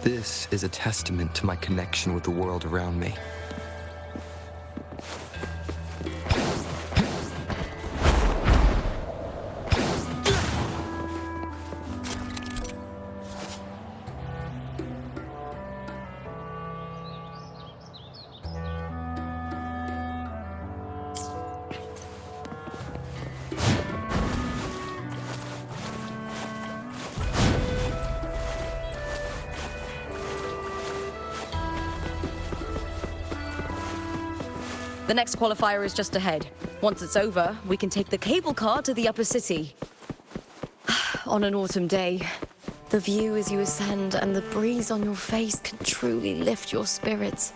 This is a testament to my connection with the world around me. The next qualifier is just ahead. Once it's over, we can take the cable car to the upper city. On an autumn day, the view as you ascend and the breeze on your face can truly lift your spirits.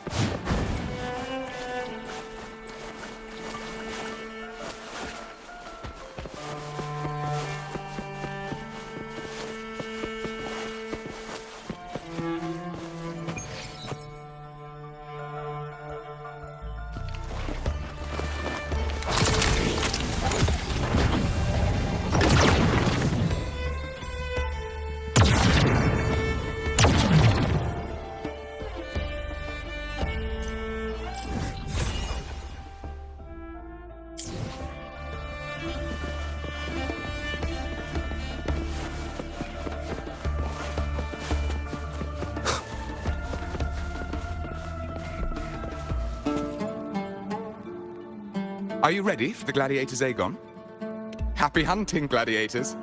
Are you ready for the gladiators, Aegon? Happy hunting, gladiators!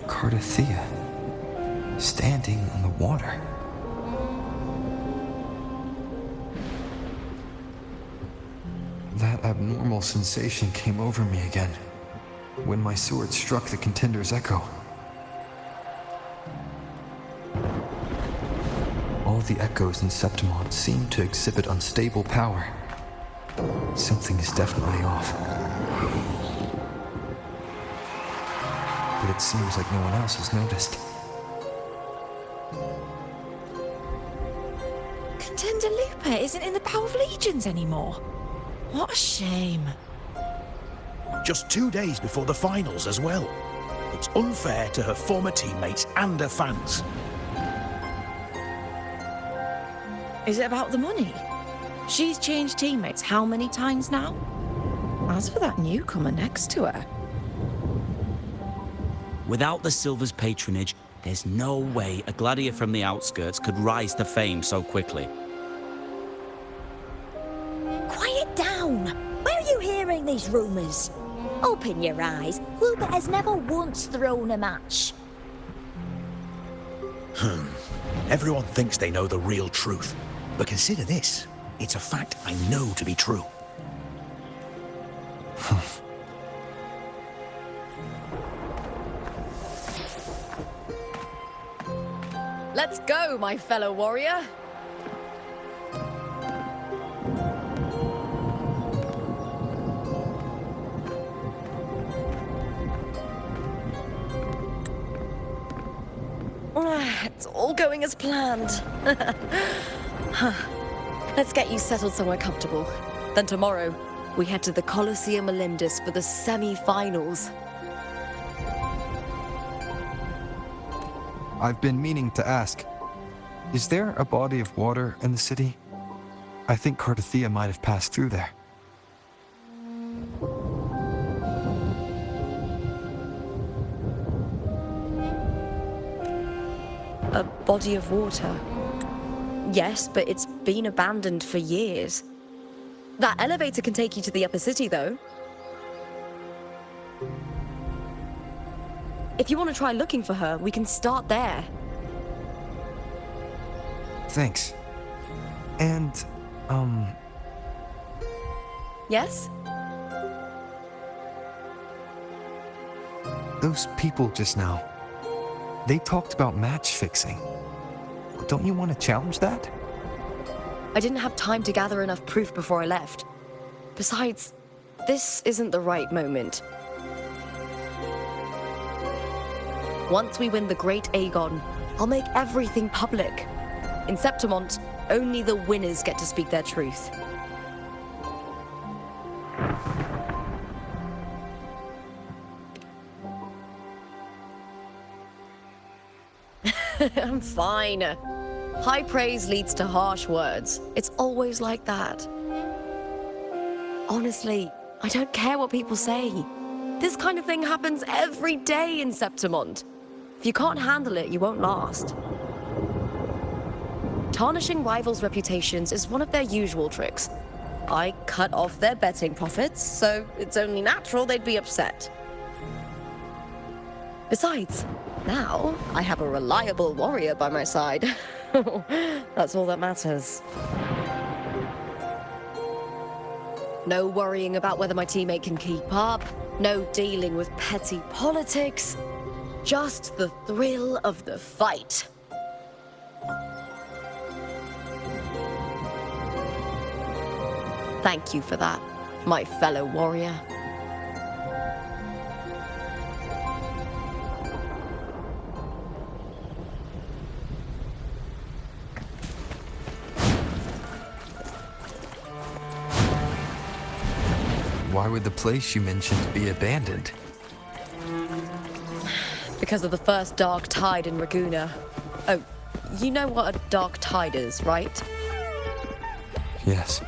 Cardothea, standing on the water. That abnormal sensation came over me again, when my sword struck the contender's echo. All the echoes in Septimon seem to exhibit unstable power. Something is definitely off. But it seems like no one else has noticed. Contender Lupa isn't in the power of legions anymore. What a shame. Just 2 days before the finals as well. It's unfair to her former teammates and her fans. Is it about the money? She's changed teammates how many times now? As for that newcomer next to her... Without the Silver's patronage, there's no way a gladiator from the outskirts could rise to fame so quickly. Quiet down! Where are you hearing these rumours? Open your eyes. Lupa has never once thrown a match. Everyone thinks they know the real truth. But consider this. It's a fact I know to be true. Let's go, my fellow warrior. It's all going as planned. Huh. Let's get you settled somewhere comfortable. Then tomorrow, we head to the Colosseum Olympus for the semi-finals. I've been meaning to ask, is there a body of water in the city? I think Cardothea might have passed through there. A body of water? Yes, but it's been abandoned for years. That elevator can take you to the upper city, though. If you want to try looking for her, we can start there. Thanks. And, Yes? those people just now, they talked about match fixing. Don't you want to challenge that? I didn't have time to gather enough proof before I left. Besides, this isn't the right moment. Once we win the Great Aegon, I'll make everything public. In Septimon, only the winners get to speak their truth. I'm fine. High praise leads to harsh words. It's always like that. Honestly, I don't care what people say. This kind of thing happens every day in Septimon. If you can't handle it, you won't last. Tarnishing rivals' reputations is one of their usual tricks. I cut off their betting profits, so it's only natural they'd be upset. Besides, now I have a reliable warrior by my side. That's all that matters. No worrying about whether my teammate can keep up, no dealing with petty politics, just the thrill of the fight. Thank you for that, my fellow warrior. Why would the place you mentioned be abandoned? Because of the first dark tide in Raguna. Oh, you know what a dark tide is, right? Yes.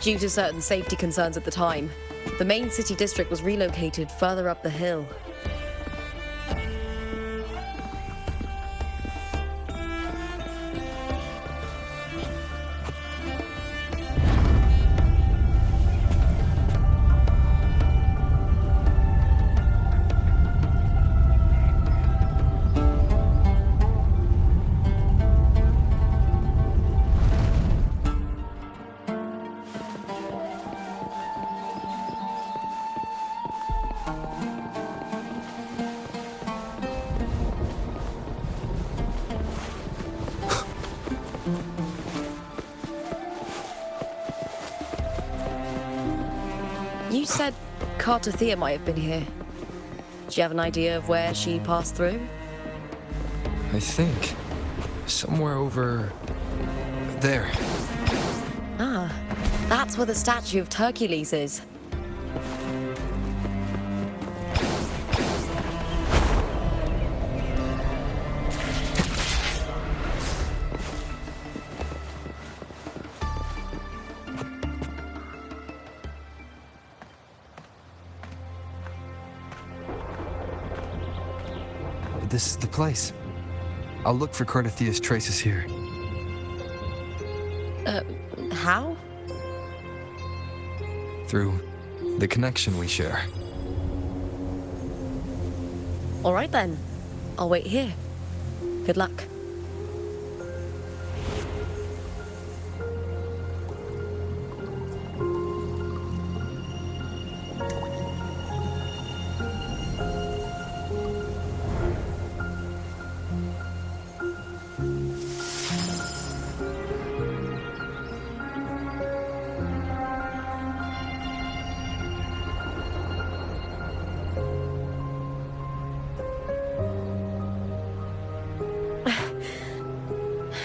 Due to certain safety concerns at the time, the main city district was relocated further up the hill. You said Cardothea might have been here. Do you have an idea of where she passed through? I think somewhere over there. Ah, that's where the statue of Hercules is. This is the place. I'll look for Cardothea's traces here. How? Through the connection we share. All right then. I'll wait here. Good luck.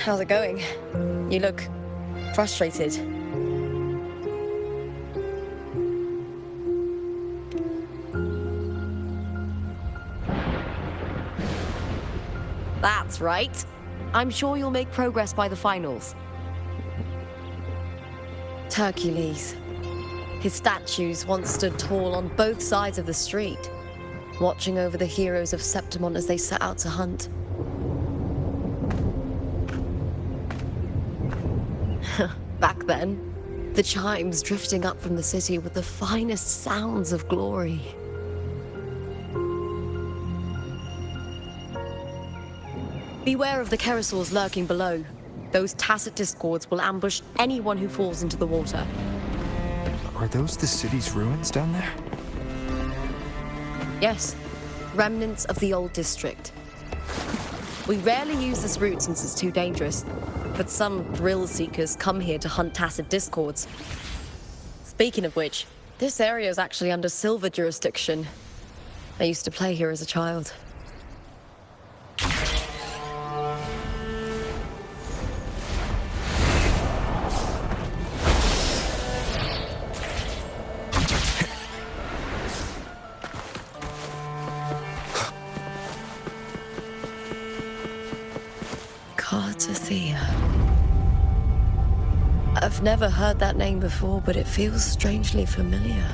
How's it going? You look frustrated. That's right. I'm sure you'll make progress by the finals. Hercules. His statues once stood tall on both sides of the street, watching over the heroes of Septimon as they set out to hunt. Back then, the chimes drifting up from the city with the finest sounds of glory. Beware of the Kerosaurs lurking below. Those tacit discords will ambush anyone who falls into the water. Are those the city's ruins down there? Yes, remnants of the old district. We rarely use this route since it's too dangerous, but some thrill seekers come here to hunt tacit discords. Speaking of which, this area is actually under Silver jurisdiction. I used to play here as a child. I've never heard that name before, but it feels strangely familiar.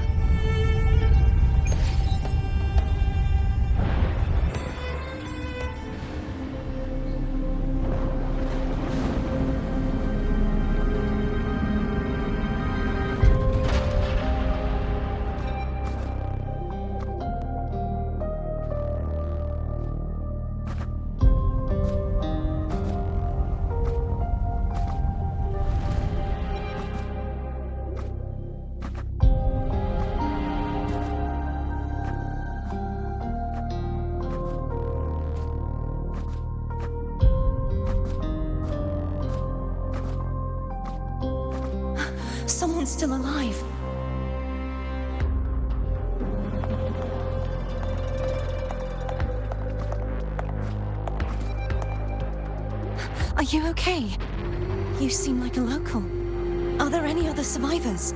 Someone's still alive. Are you okay? You seem like a local. Are there any other survivors?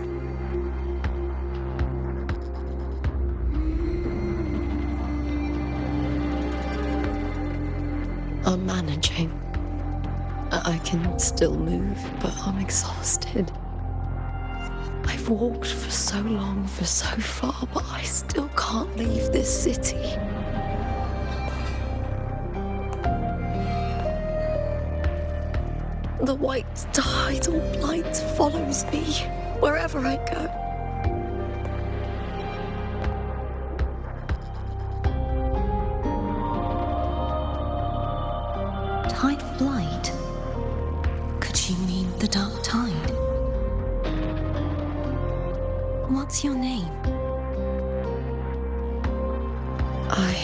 I'm managing. I can still move, but I'm exhausted. I've walked for so long, for so far, but I still can't leave this city. The white tidal blight follows me wherever I go. Tide blight? Could she mean the dark tide? What's your name? I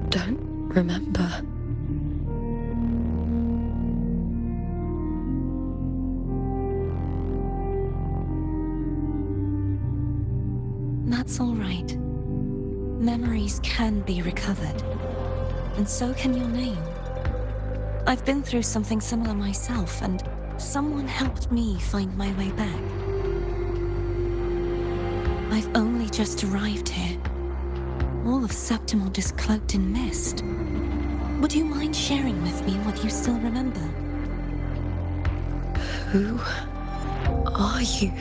don't remember. That's all right. Memories can be recovered. And so can your name. I've been through something similar myself, and someone helped me find my way back. I've only just arrived here. All of Septimon is cloaked in mist. Would you mind sharing with me what you still remember? Who are you?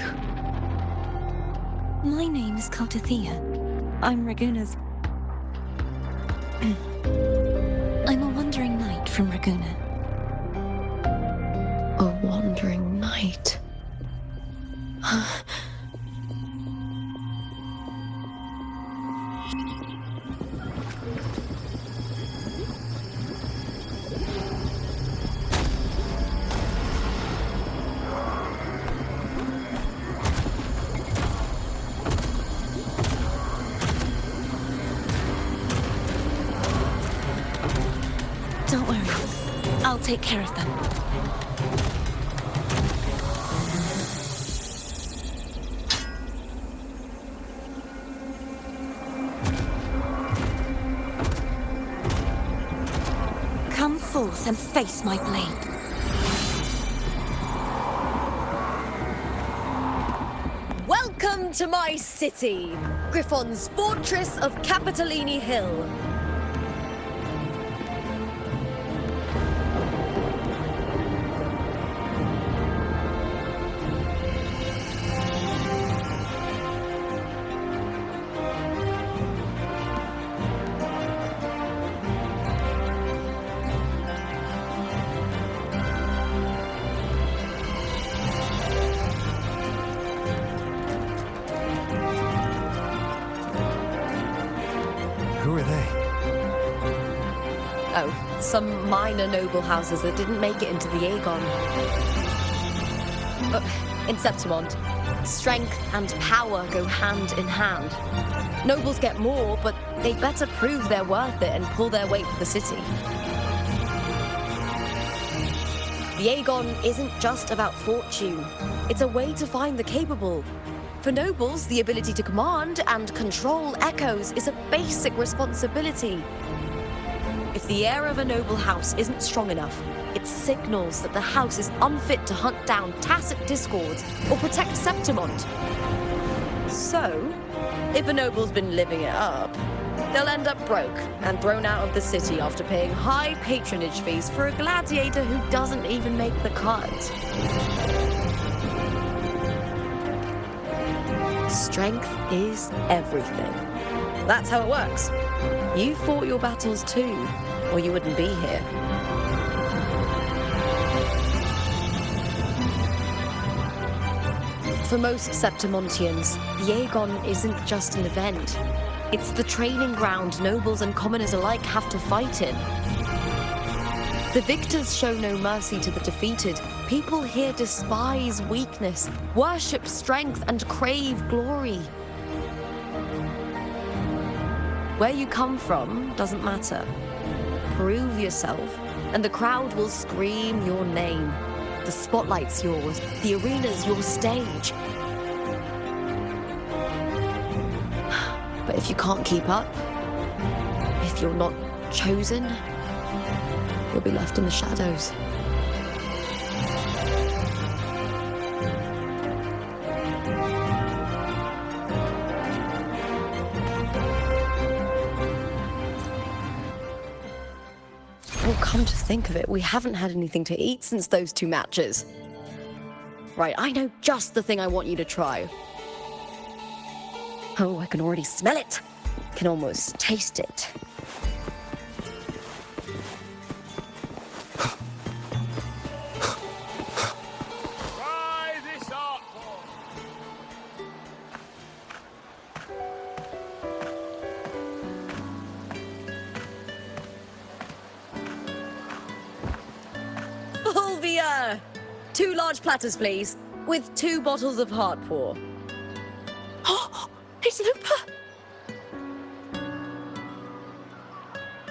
My name is Kartathea. I'm Raguna's... I'm a wandering knight from Raguna. A wandering knight. Don't worry. I'll take care of them. forth and face my blade. Welcome to my city, Griffon's fortress of Capitolini Hill. Who are they? Oh, some minor noble houses that didn't make it into the Aegon. In Septimon, strength and power go hand in hand. Nobles get more, but they better prove they're worth it and pull their weight for the city. The Aegon isn't just about fortune. It's a way to find the capable. For nobles, the ability to command and control echoes is a basic responsibility. If the heir of a noble house isn't strong enough, it signals that the house is unfit to hunt down tacit discords or protect Septimon. So, if a noble's been living it up, they'll end up broke and thrown out of the city after paying high patronage fees for a gladiator who doesn't even make the cut. Strength is everything. That's how it works. You fought your battles too, or you wouldn't be here. For most Septimontians, the Aegon isn't just an event. It's the training ground nobles and commoners alike have to fight in. The victors show no mercy to the defeated. People here despise weakness, worship strength, and crave glory. Where you come from doesn't matter. Prove yourself, and the crowd will scream your name. The spotlight's yours, the arena's your stage. But if you can't keep up, if you're not chosen, you'll be left in the shadows. Well, come to think of it, we haven't had anything to eat since those 2 matches. Right, I know just the thing I want you to try. Oh, I can already smell it. Can almost taste it. Try this art Fulvia! 2 large platters, please, with 2 bottles of heart pour. Oh, it's Lupa!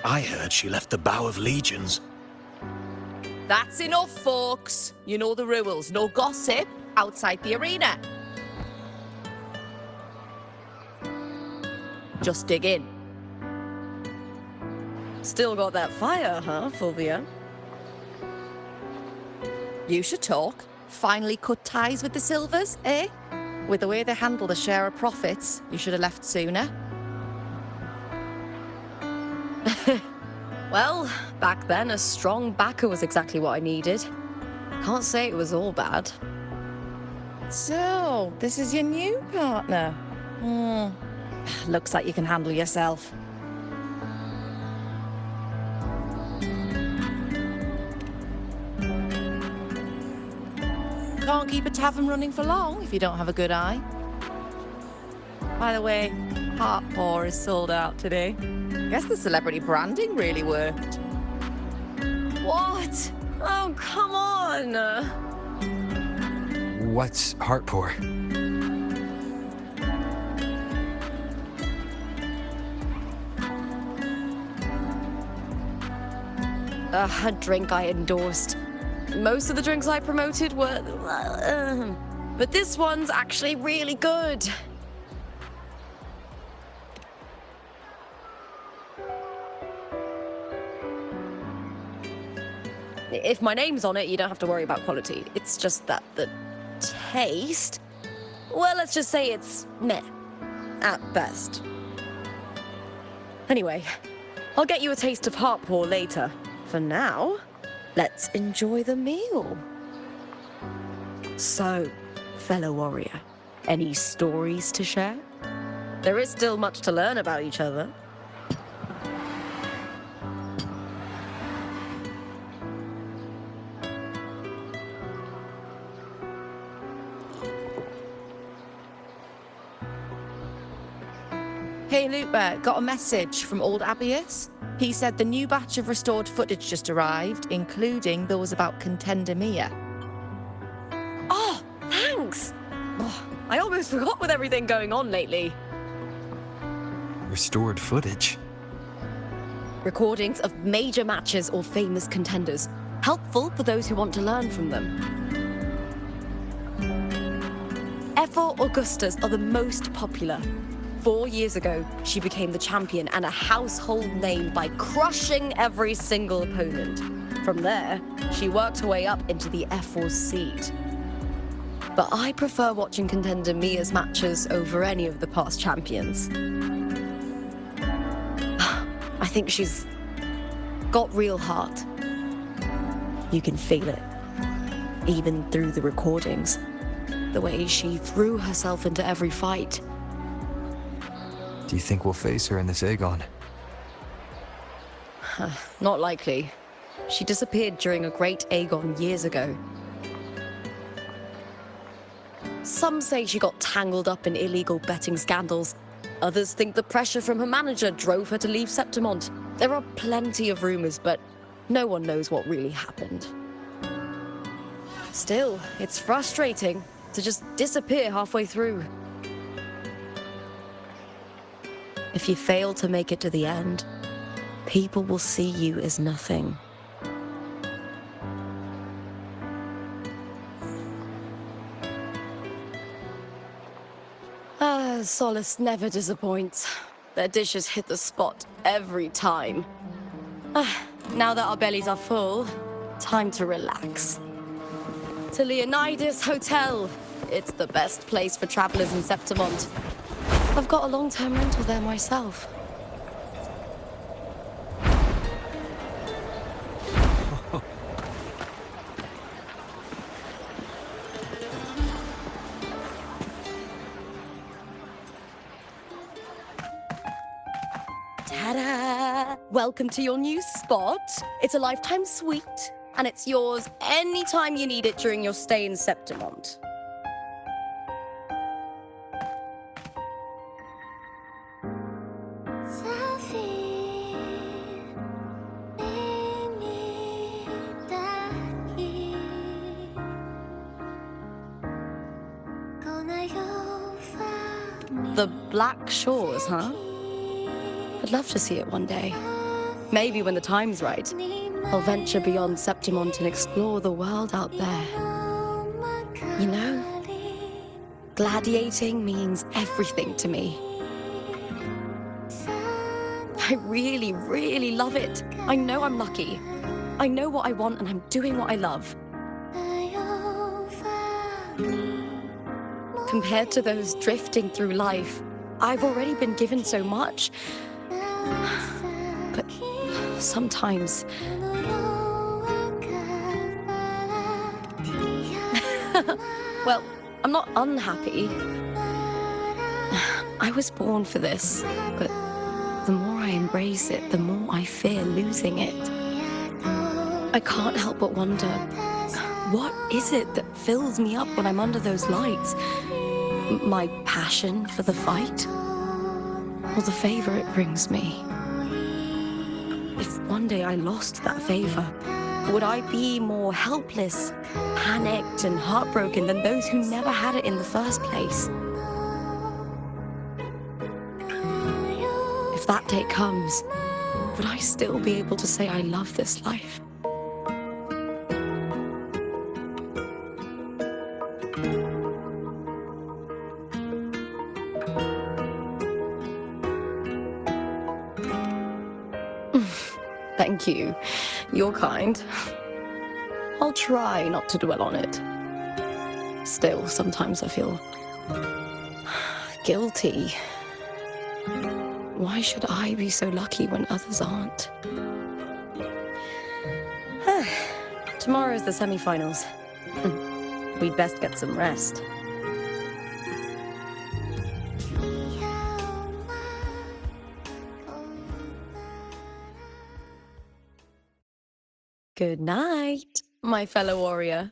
I heard she left the Bow of Legions. That's enough, folks. You know the rules. No gossip outside the arena. Just dig in. Still got that fire, huh, Fulvia? You should talk. Finally cut ties with the Silvers, eh? With the way they handle the share of profits, you should have left sooner. Well, back then, a strong backer was exactly what I needed. Can't say it was all bad. So, this is your new partner. Looks like you can handle yourself. Can't keep a tavern running for long if you don't have a good eye. By the way, Heart Pour is sold out today. Guess the celebrity branding really worked. What? Oh, come on! What's heart pour? A drink I endorsed. Most of the drinks I promoted were... but this one's actually really good. If my name's on it, you don't have to worry about quality. It's just that the taste... Well, let's just say it's meh. At best. Anyway, I'll get you a taste of Heartpaw later. For now, let's enjoy the meal. So, fellow warrior, any stories to share? There is still much to learn about each other. Hey, Lupa, got a message from old Abius. He said the new batch of restored footage just arrived, including those about Contender Mia. Oh, thanks! Oh, I almost forgot with everything going on lately. Restored footage. Recordings of major matches or famous contenders. Helpful for those who want to learn from them. F4 Augustas are the most popular. 4 years ago, she became the champion and a household name by crushing every single opponent. From there, she worked her way up into the F4 seed. But I prefer watching Contender Mia's matches over any of the past champions. I think she's got real heart. You can feel it, even through the recordings. The way she threw herself into every fight. Do you think we'll face her in this Aegon? Not likely. She disappeared during a great Aegon years ago. Some say she got tangled up in illegal betting scandals. Others think the pressure from her manager drove her to leave Septimon. There are plenty of rumors, but no one knows what really happened. Still, it's frustrating to just disappear halfway through. If you fail to make it to the end, people will see you as nothing. Solace never disappoints. Their dishes hit the spot every time. Now that our bellies are full, time to relax. To Leonidas Hotel. It's the best place for travelers in Septimon. I've got a long-term rental there myself. Ta-da! Welcome to your new spot. It's a lifetime suite, and it's yours anytime you need it during your stay in Septimon. The Black Shores, huh? I'd love to see it one day. Maybe when the time's right, I'll venture beyond Septimon and explore the world out there. You know, gladiating means everything to me. I really, really love it. I know I'm lucky. I know what I want and I'm doing what I love. Compared to those drifting through life, I've already been given so much. But sometimes... Well, I'm not unhappy. I was born for this, but the more I embrace it, the more I fear losing it. I can't help but wonder, what is it that fills me up when I'm under those lights? My passion for the fight? Or the favor it brings me? If one day I lost that favor, would I be more helpless, panicked, and heartbroken than those who never had it in the first place? If that day comes, would I still be able to say I love this life? Thank you. You're kind. I'll try not to dwell on it. Still, sometimes I feel guilty. Why should I be so lucky when others aren't? Tomorrow's the semi-finals. We'd best get some rest. Good night, my fellow warrior.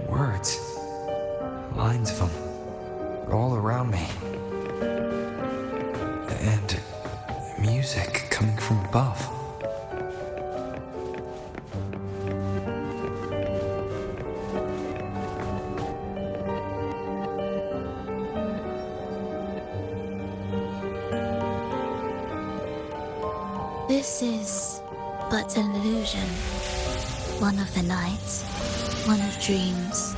Words. Lines of them. All around me. And music coming from above. This is but an illusion. One of the nights, one of dreams.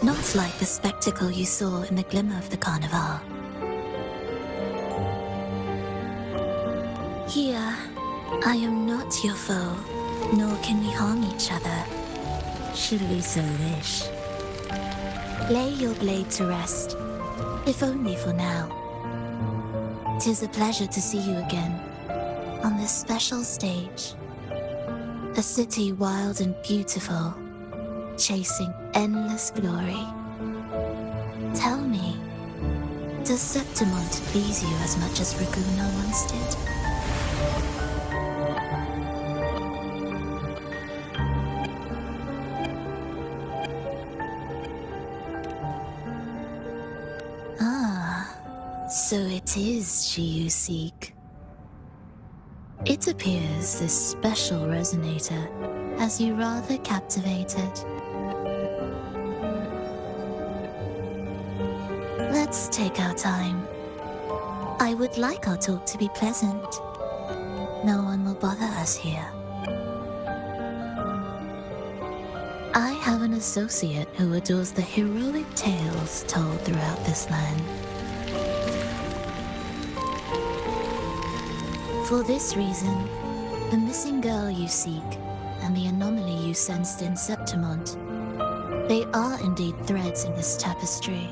Not like the spectacle you saw in the glimmer of the carnival. Here, I am not your foe, nor can we harm each other. Should we so wish. Lay your blade to rest, if only for now. 'Tis a pleasure to see you again, on this special stage. A city wild and beautiful, chasing endless glory. Tell me, does Septimon please you as much as Raguna once did? Ah, so it is she you seek. It appears this special resonator has you rather captivated. Let's take our time. I would like our talk to be pleasant. No one will bother us here. I have an associate who adores the heroic tales told throughout this land. For this reason, the missing girl you seek and the anomaly you sensed in Septimon, they are indeed threads in this tapestry.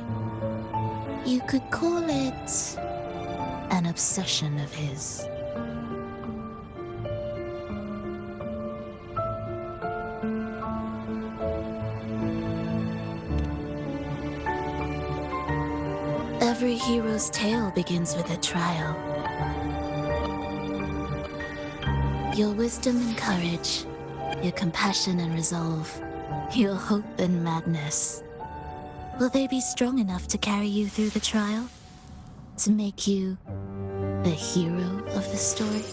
You could call it an obsession of his. Every hero's tale begins with a trial. Your wisdom and courage, your compassion and resolve, your hope and madness. Will they be strong enough to carry you through the trial? To make you the hero of the story?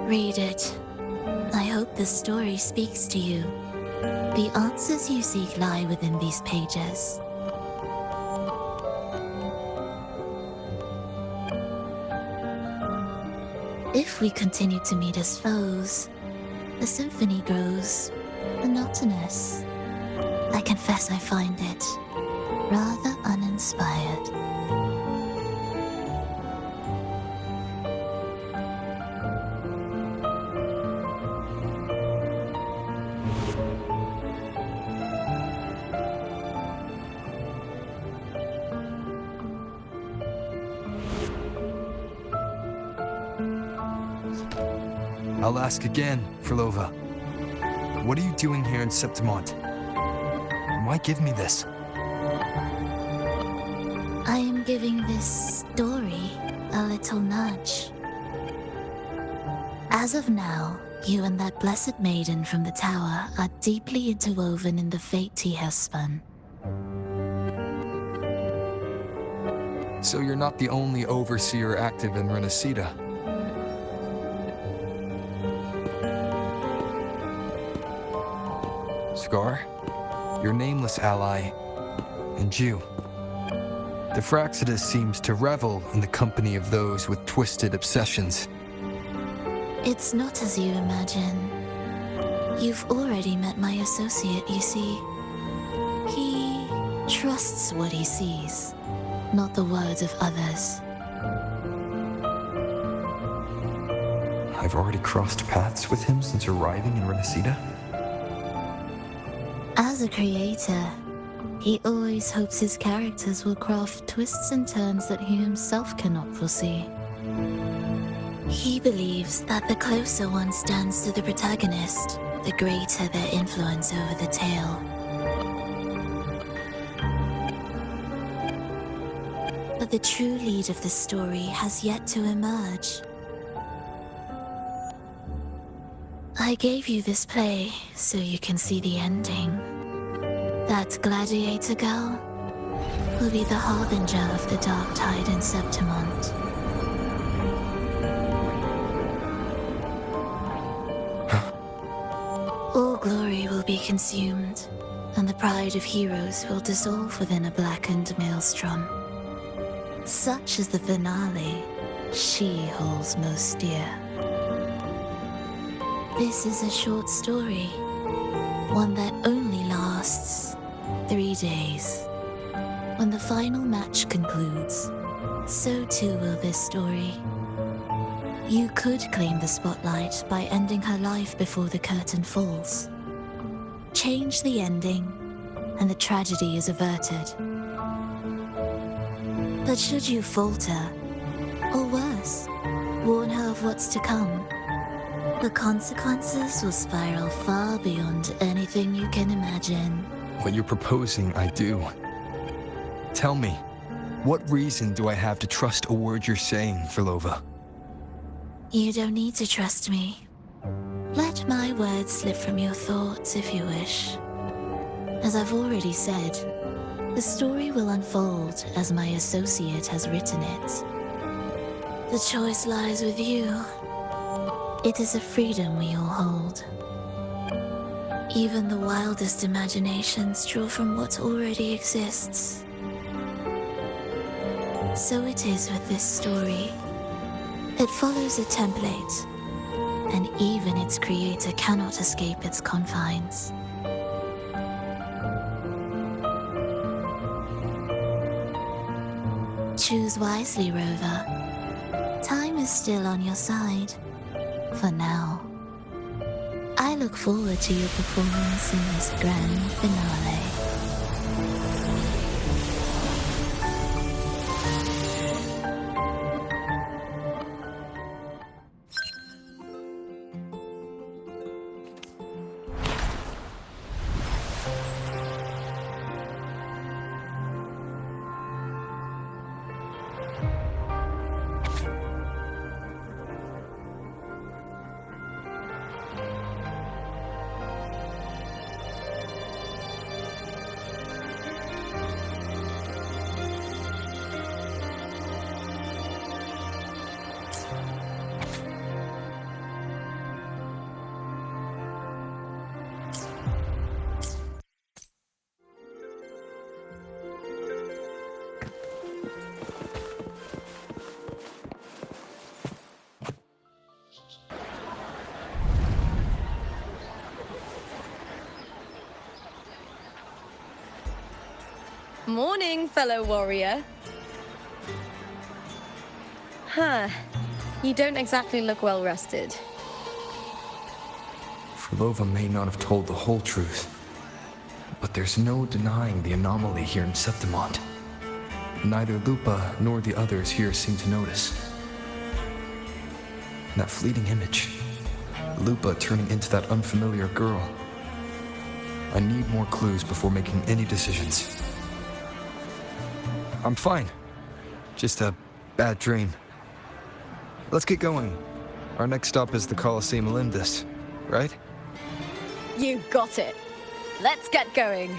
Read it. I hope the story speaks to you. The answers you seek lie within these pages. If we continue to meet as foes, the symphony grows monotonous. I confess I find it rather uninspired. I'll ask again, Frolova. What are you doing here in Septimon? Why give me this? I am giving this story a little nudge. As of now, you and that blessed maiden from the tower are deeply interwoven in the fate he has spun. So you're not the only overseer active in Renacida. Scar, your nameless ally, and you. The Fraxidus seems to revel in the company of those with twisted obsessions. It's not as you imagine. You've already met my associate, you see. He trusts what he sees, not the words of others. I've already crossed paths with him since arriving in Renacida. As a creator, he always hopes his characters will craft twists and turns that he himself cannot foresee. He believes that the closer one stands to the protagonist, the greater their influence over the tale. But the true lead of the story has yet to emerge. I gave you this play so you can see the ending. That gladiator girl will be the harbinger of the dark tide in Septimon. All glory will be consumed, and the pride of heroes will dissolve within a blackened maelstrom. Such is the finale she holds most dear. This is a short story, one that only lasts 3 days. When the final match concludes, so too will this story. You could claim the spotlight by ending her life before the curtain falls. Change the ending, and the tragedy is averted. But should you falter, or worse, warn her of what's to come, the consequences will spiral far beyond anything you can imagine. What you're proposing, I do. Tell me, what reason do I have to trust a word you're saying, Filova? You don't need to trust me. Let my words slip from your thoughts if you wish. As I've already said, the story will unfold as my associate has written it. The choice lies with you. It is a freedom we all hold. Even the wildest imaginations draw from what already exists. So it is with this story. It follows a template, and even its creator cannot escape its confines. Choose wisely, Rover. Time is still on your side. For now. I look forward to your performance in this grand finale. Morning, fellow warrior. Huh. You don't exactly look well rested. Filova may not have told the whole truth, but there's no denying the anomaly here in Septimon. Neither Lupa nor the others here seem to notice. That fleeting image, Lupa turning into that unfamiliar girl. I need more clues before making any decisions. I'm fine. Just a bad dream. Let's get going. Our next stop is the Colosseum Olympus, right? You got it. Let's get going.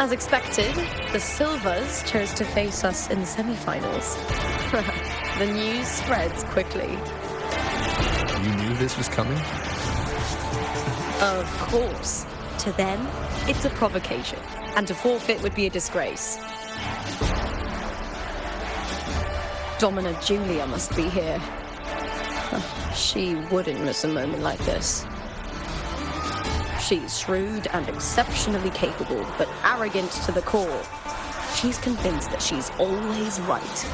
As expected, the Silvers chose to face us in the semi-finals. The news spreads quickly. You knew this was coming? Of course. To them, it's a provocation, and to forfeit would be a disgrace. Domina Julia must be here. She wouldn't miss a moment like this. She's shrewd and exceptionally capable, but arrogant to the core. She's convinced that she's always right.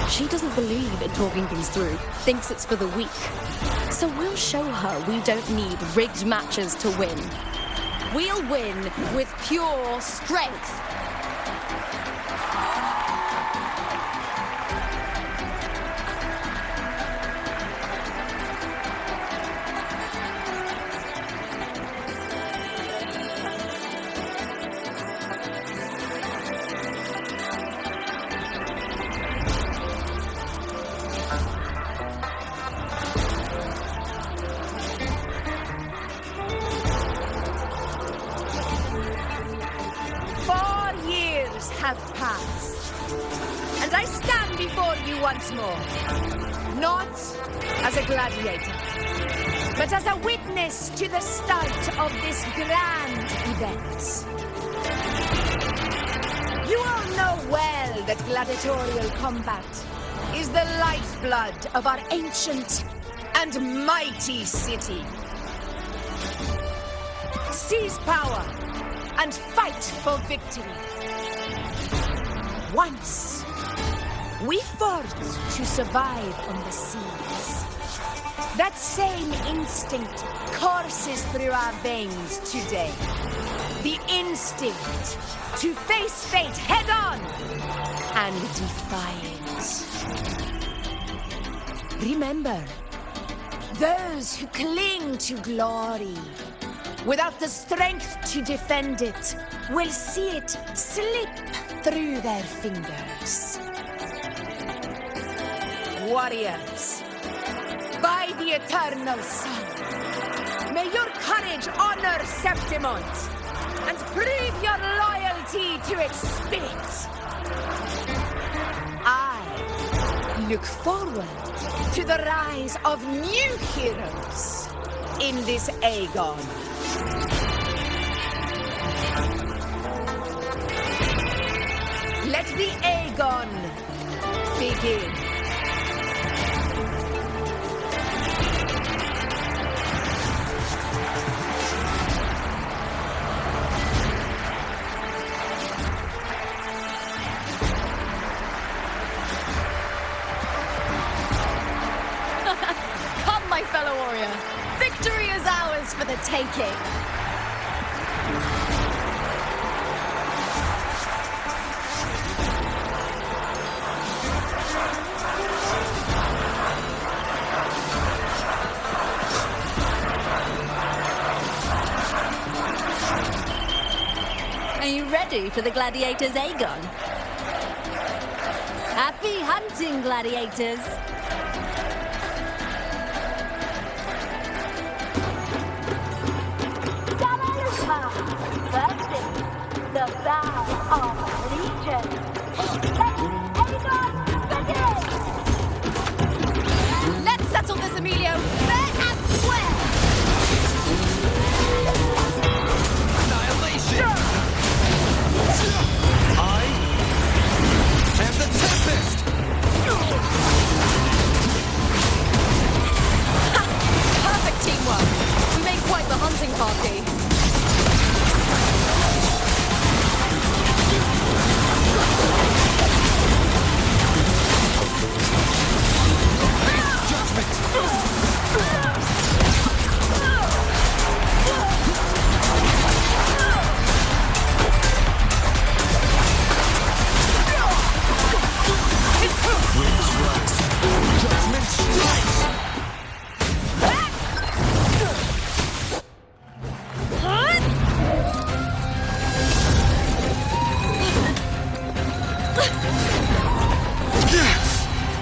She doesn't believe in talking things through, thinks it's for the weak. So we'll show her we don't need rigged matches to win. We'll win with pure strength. Have passed, and I stand before you once more, not as a gladiator, but as a witness to the start of this grand event. You all know well that gladiatorial combat is the lifeblood of our ancient and mighty city. Seize power and fight for victory. Once, we fought to survive on the seas. That same instinct courses through our veins today. The instinct to face fate head-on and defy it. Remember, those who cling to glory without the strength to defend it will see it slip through their fingers. Warriors, by the eternal sun, may your courage honor Septimon and prove your loyalty to its spirit. I look forward to the rise of new heroes in this Aegon. Let the Aegon begin. Come, my fellow warrior. Victory is ours for the taking. Are you ready for the gladiators, Aegon? Happy hunting, gladiators! The vow of allegiance. Let's settle this, Emilio, fair and square! Annihilation! I am the Tempest! Perfect teamwork! We made quite the hunting party.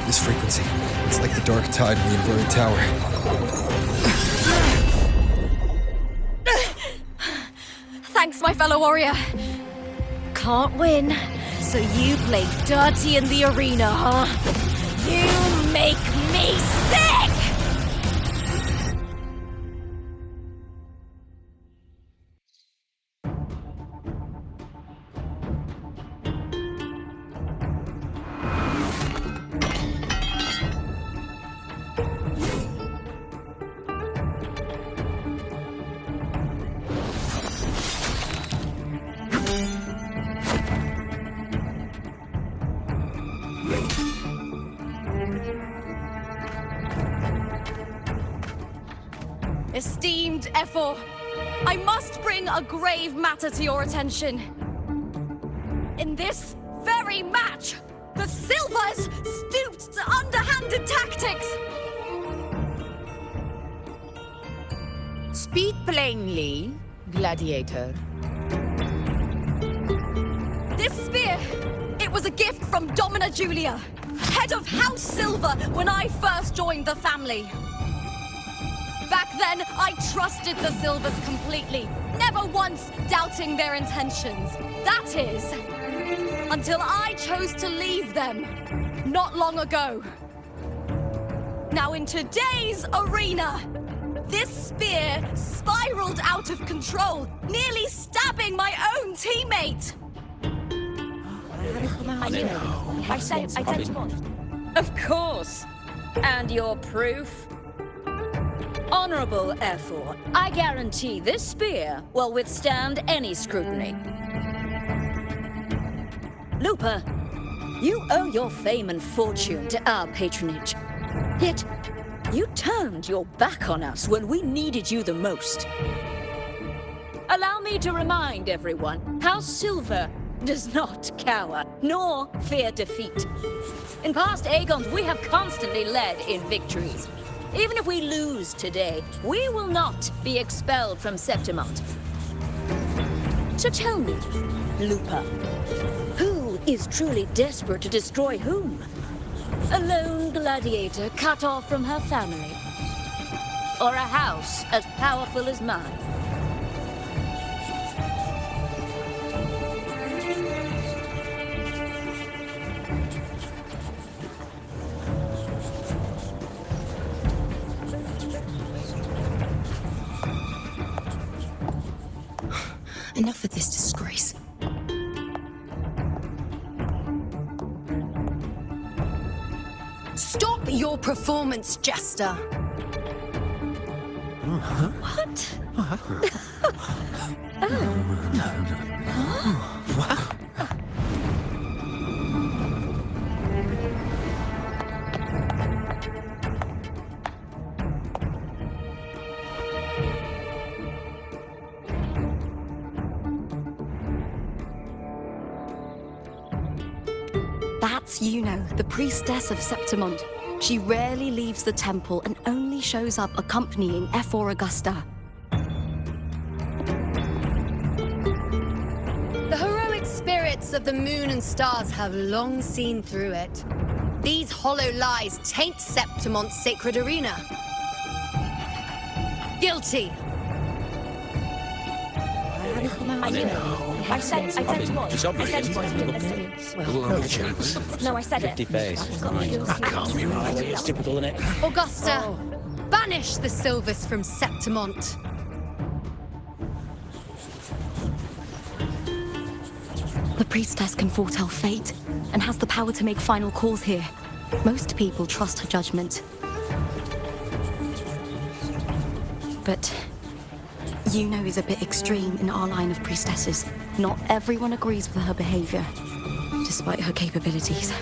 This frequency, it's like the dark tide in the inverted tower. Thanks, my fellow warrior. Can't win, so you play dirty in the arena, huh? You make me sick! Esteemed Ephor, I must bring a grave matter to your attention. In this very match, the Silvers stooped to underhanded tactics. Speak plainly, gladiator. This spear, it was a gift from Domina Julia, head of House Silver when I first joined the family. Back then, I trusted the Silvers completely, never once doubting their intentions. That is, until I chose to leave them, not long ago. Now in today's arena, this spear spiraled out of control, nearly stabbing my own teammate. I said Septimon. Of course. And your proof? Honorable Ephor, I guarantee this spear will withstand any scrutiny. Lupa, you owe your fame and fortune to our patronage. Yet, you turned your back on us when we needed you the most. Allow me to remind everyone, House Silver does not cower, nor fear defeat. In past Aegons, we have constantly led in victories. Even if we lose today, we will not be expelled from Septimon. So tell me, Lupa, who is truly desperate to destroy whom? A lone gladiator cut off from her family? Or a house as powerful as mine? Enough of this disgrace. Stop your performance, Jester. What? That's Yuno, the priestess of Septimon. She rarely leaves the temple and only shows up accompanying Ephor Augusta. The heroic spirits of the moon and stars have long seen through it. These hollow lies taint Septimon's sacred arena. Guilty. I said Septimon. It's obvious. No chance. No, I said 50 it. face. That can't be right. It's typical, isn't it? Augusta, banish the Silvers from Septimon. The priestess can foretell fate and has the power to make final calls here. Most people trust her judgment. But Yuno is a bit extreme in our line of priestesses. Not everyone agrees with her behavior, despite her capabilities.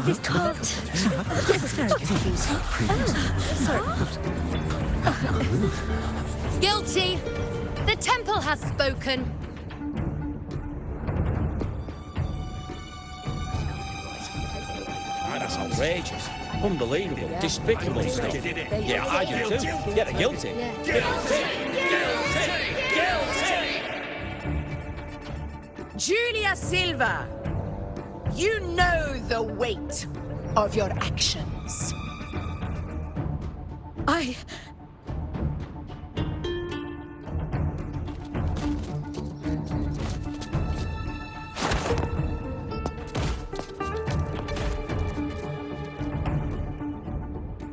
This can't. This is very confusing. Guilty. The temple has spoken. That's outrageous. Unbelievable. Despicable stuff. Yeah, I do too. Yeah, they're guilty. Julia Silva, you know the weight of your actions.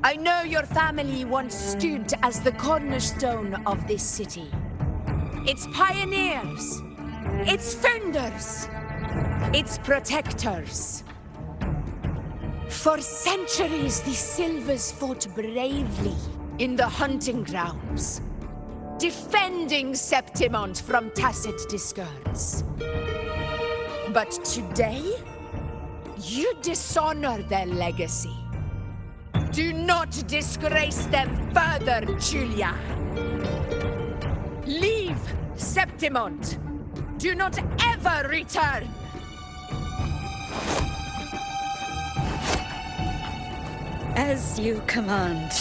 I know your family once stood as the cornerstone of this city. Its pioneers, its founders, its protectors. For centuries, the Silvers fought bravely in the hunting grounds, defending Septimon from tacit discards. But today, you dishonor their legacy. Do not disgrace them further, Julia. Leave Septimon. Do not ever return. As you command,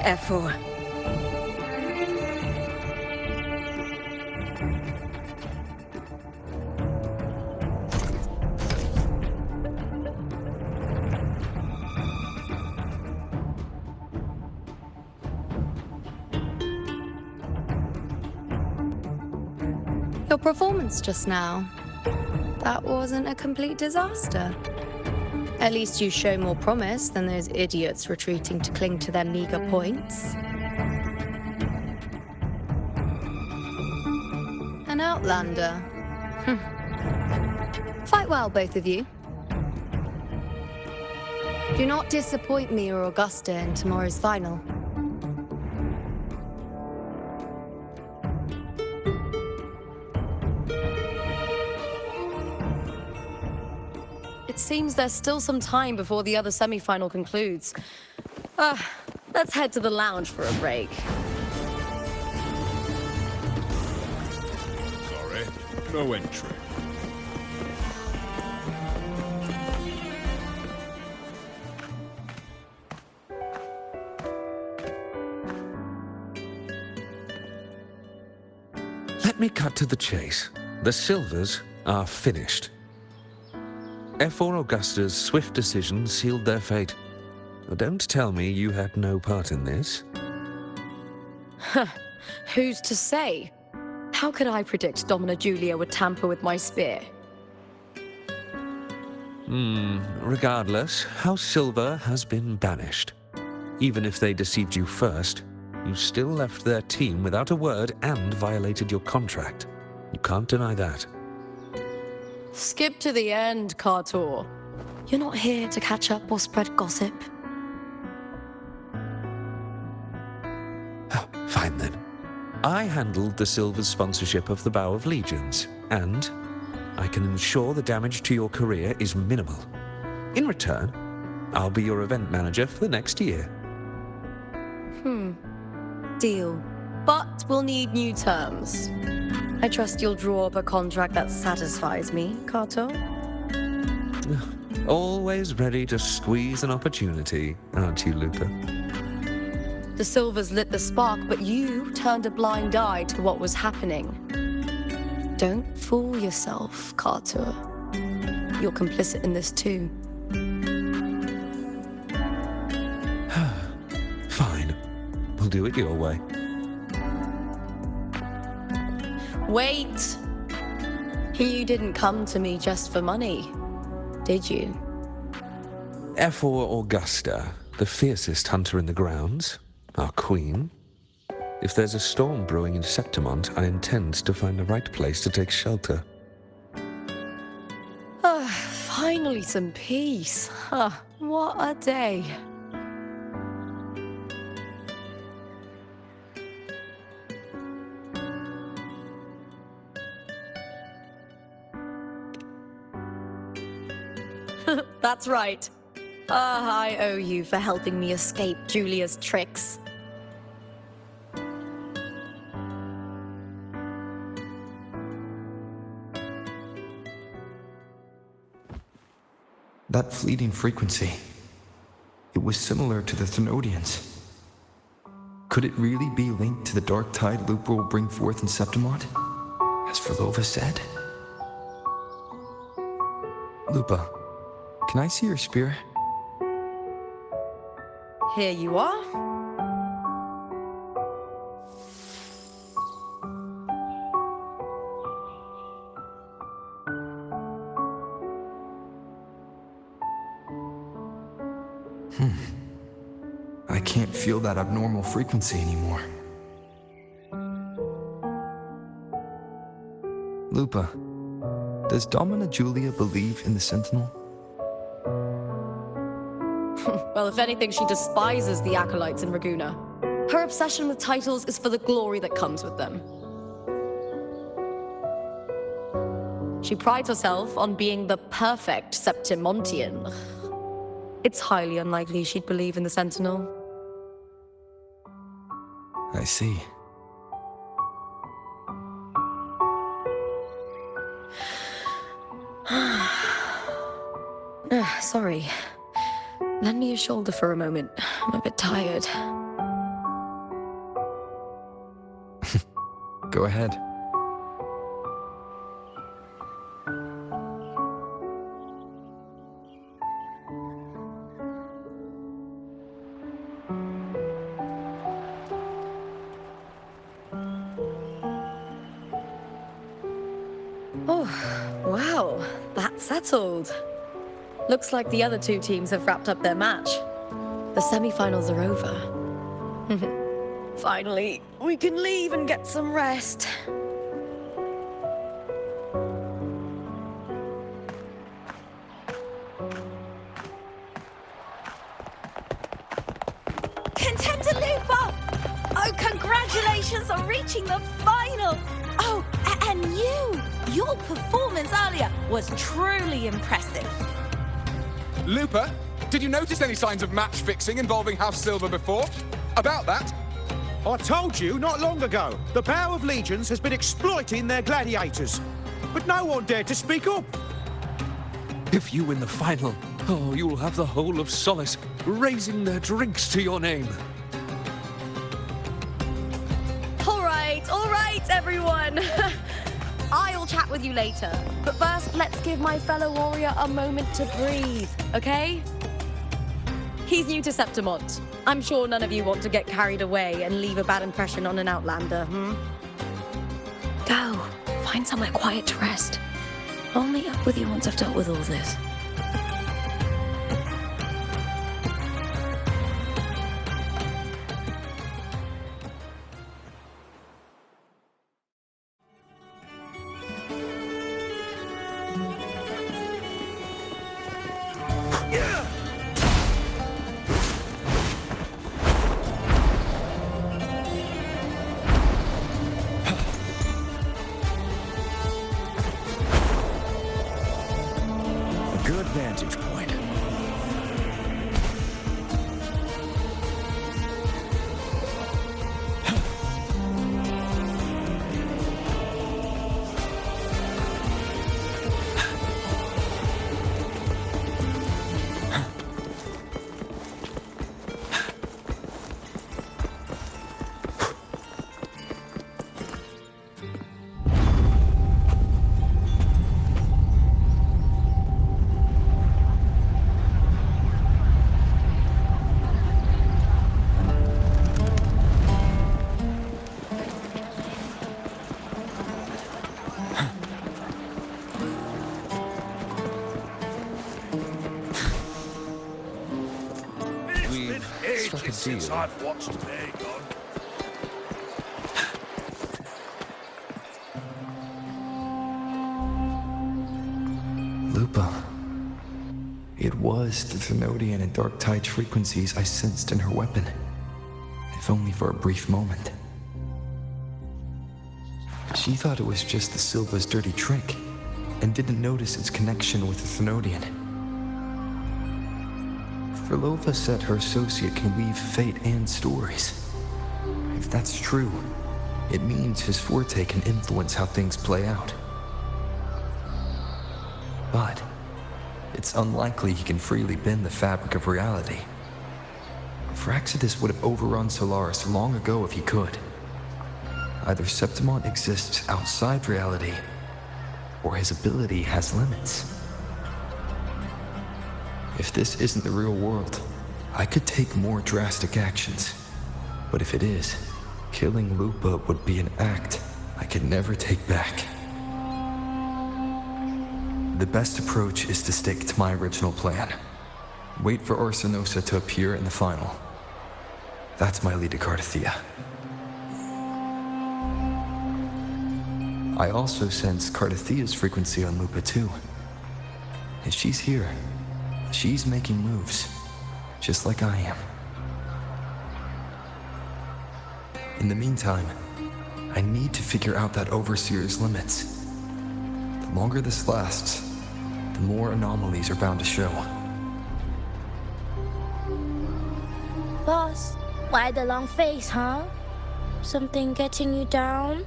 Ephor. Your performance just now, that wasn't a complete disaster. At least you show more promise than those idiots retreating to cling to their meager points. An outlander. Fight well, both of you. Do not disappoint me or Augusta in tomorrow's final. It seems there's still some time before the other semi-final concludes. Let's head to the lounge for a break. Sorry, no entry. Let me cut to the chase. The Silvers are finished. Ephor Augusta's swift decision sealed their fate. Don't tell me you had no part in this. Who's to say? How could I predict Domina Julia would tamper with my spear? Regardless, House Silver has been banished. Even if they deceived you first, you still left their team without a word and violated your contract. You can't deny that. Skip to the end, Kartor. You're not here to catch up or spread gossip. Fine then. I handled the Silver's sponsorship of the Bow of Legions, and I can ensure the damage to your career is minimal. In return, I'll be your event manager for the next year. Deal. But we'll need new terms. I trust you'll draw up a contract that satisfies me, Kato. Always ready to squeeze an opportunity, aren't you, Lupa? The Silvers lit the spark, but you turned a blind eye to what was happening. Don't fool yourself, Kato. You're complicit in this too. Fine. We'll do it your way. Wait! You didn't come to me just for money, did you? Ephor Augusta, the fiercest hunter in the grounds, our queen. If there's a storm brewing in Septimon, I intend to find the right place to take shelter. Finally some peace. What a day. That's right. I owe you for helping me escape Julia's tricks. That fleeting frequency. It was similar to the Thenodians. Could it really be linked to the dark tide Lupa will bring forth in Septimon, as Verlova said? Lupa, can I see your spear? Here you are. I can't feel that abnormal frequency anymore. Lupa, does Domina Julia believe in the Sentinel? Well, if anything, she despises the acolytes in Raguna. Her obsession with titles is for the glory that comes with them. She prides herself on being the perfect Septimontian. It's highly unlikely she'd believe in the Sentinel. I see. Sorry. Lend me your shoulder for a moment. I'm a bit tired. Go ahead. Oh, wow. That's settled. Looks like the other two teams have wrapped up their match. The semi-finals are over. Finally, we can leave and get some rest. Contender Lupa! Oh, congratulations on reaching the final! Oh, and your performance earlier was truly impressive. Lupa, did you notice any signs of match fixing involving House Silver before? About that? I told you not long ago, the Bow of Legions has been exploiting their gladiators. But no one dared to speak up. If you win the final, you'll have the whole of Solace raising their drinks to your name. All right, everyone. I'll chat with you later. But first, let's give my fellow warrior a moment to breathe, okay? He's new to Septimon. I'm sure none of you want to get carried away and leave a bad impression on an outlander, Go. Find somewhere quiet to rest. I'll meet up with you once I've dealt with all this. Good vantage point. Since I've watched Aegon. Lupa. It was the Thenodian and Dark Tide frequencies I sensed in her weapon, if only for a brief moment. She thought it was just the Silva's dirty trick, and didn't notice its connection with the Thenodian. Verlova said her associate can weave fate and stories. If that's true, it means his forte can influence how things play out. But it's unlikely he can freely bend the fabric of reality. Praxidus would have overrun Solaris long ago if he could. Either Septimon exists outside reality, or his ability has limits. If this isn't the real world, I could take more drastic actions. But if it is, killing Lupa would be an act I could never take back. The best approach is to stick to my original plan. Wait for Arsinosa to appear in the final. That's my lead to Cardathia. I also sense Cardathia's frequency on Lupa too. If she's here, she's making moves, just like I am. In the meantime, I need to figure out that Overseer's limits. The longer this lasts, the more anomalies are bound to show. Boss, why the long face, huh? Something getting you down?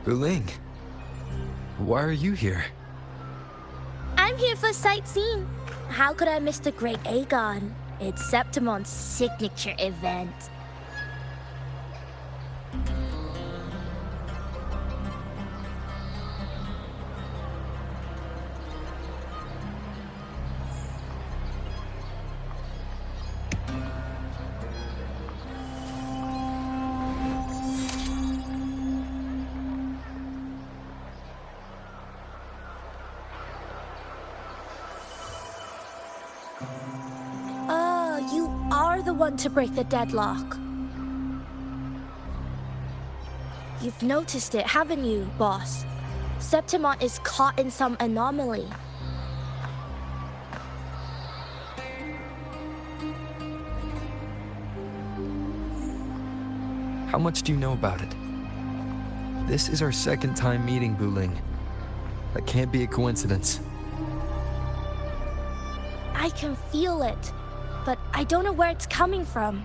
Buling, why are you here? I'm here for sightseeing. How could I miss the Great Aegon? It's Septimon's signature event. The one to break the deadlock. You've noticed it, haven't you, boss? Septimon is caught in some anomaly. How much do you know about it? This is our second time meeting, Buling. That can't be a coincidence. I can feel it. But I don't know where it's coming from.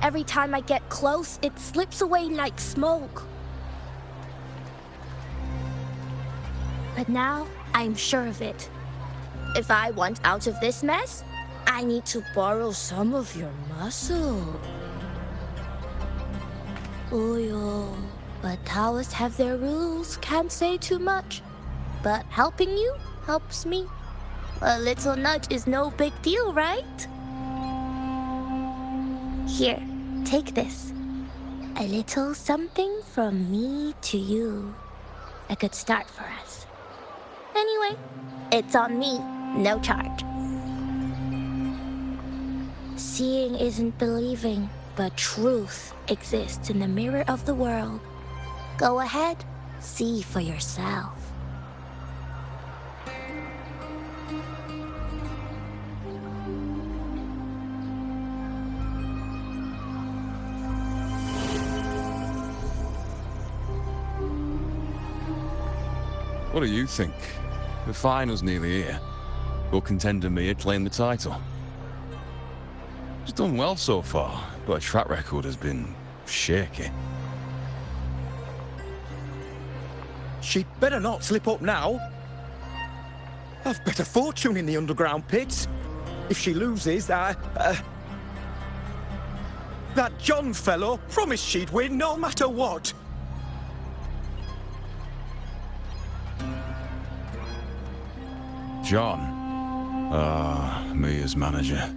Every time I get close, it slips away like smoke. But now, I'm sure of it. If I want out of this mess, I need to borrow some of your muscle. Oyo, but towers have their rules, can't say too much. But helping you helps me. A little nudge is no big deal, right? Here, take this. A little something from me to you. A good start for us. Anyway, it's on me, no charge. Seeing isn't believing, but truth exists in the mirror of the world. Go ahead, see for yourself. What do you think? The final's nearly here. Will contender Mia claim the title? She's done well so far, but her track record has been shaky. She'd better not slip up now. I've better fortune in the underground pits. If she loses, that John fellow promised she'd win no matter what. John. Mia's manager.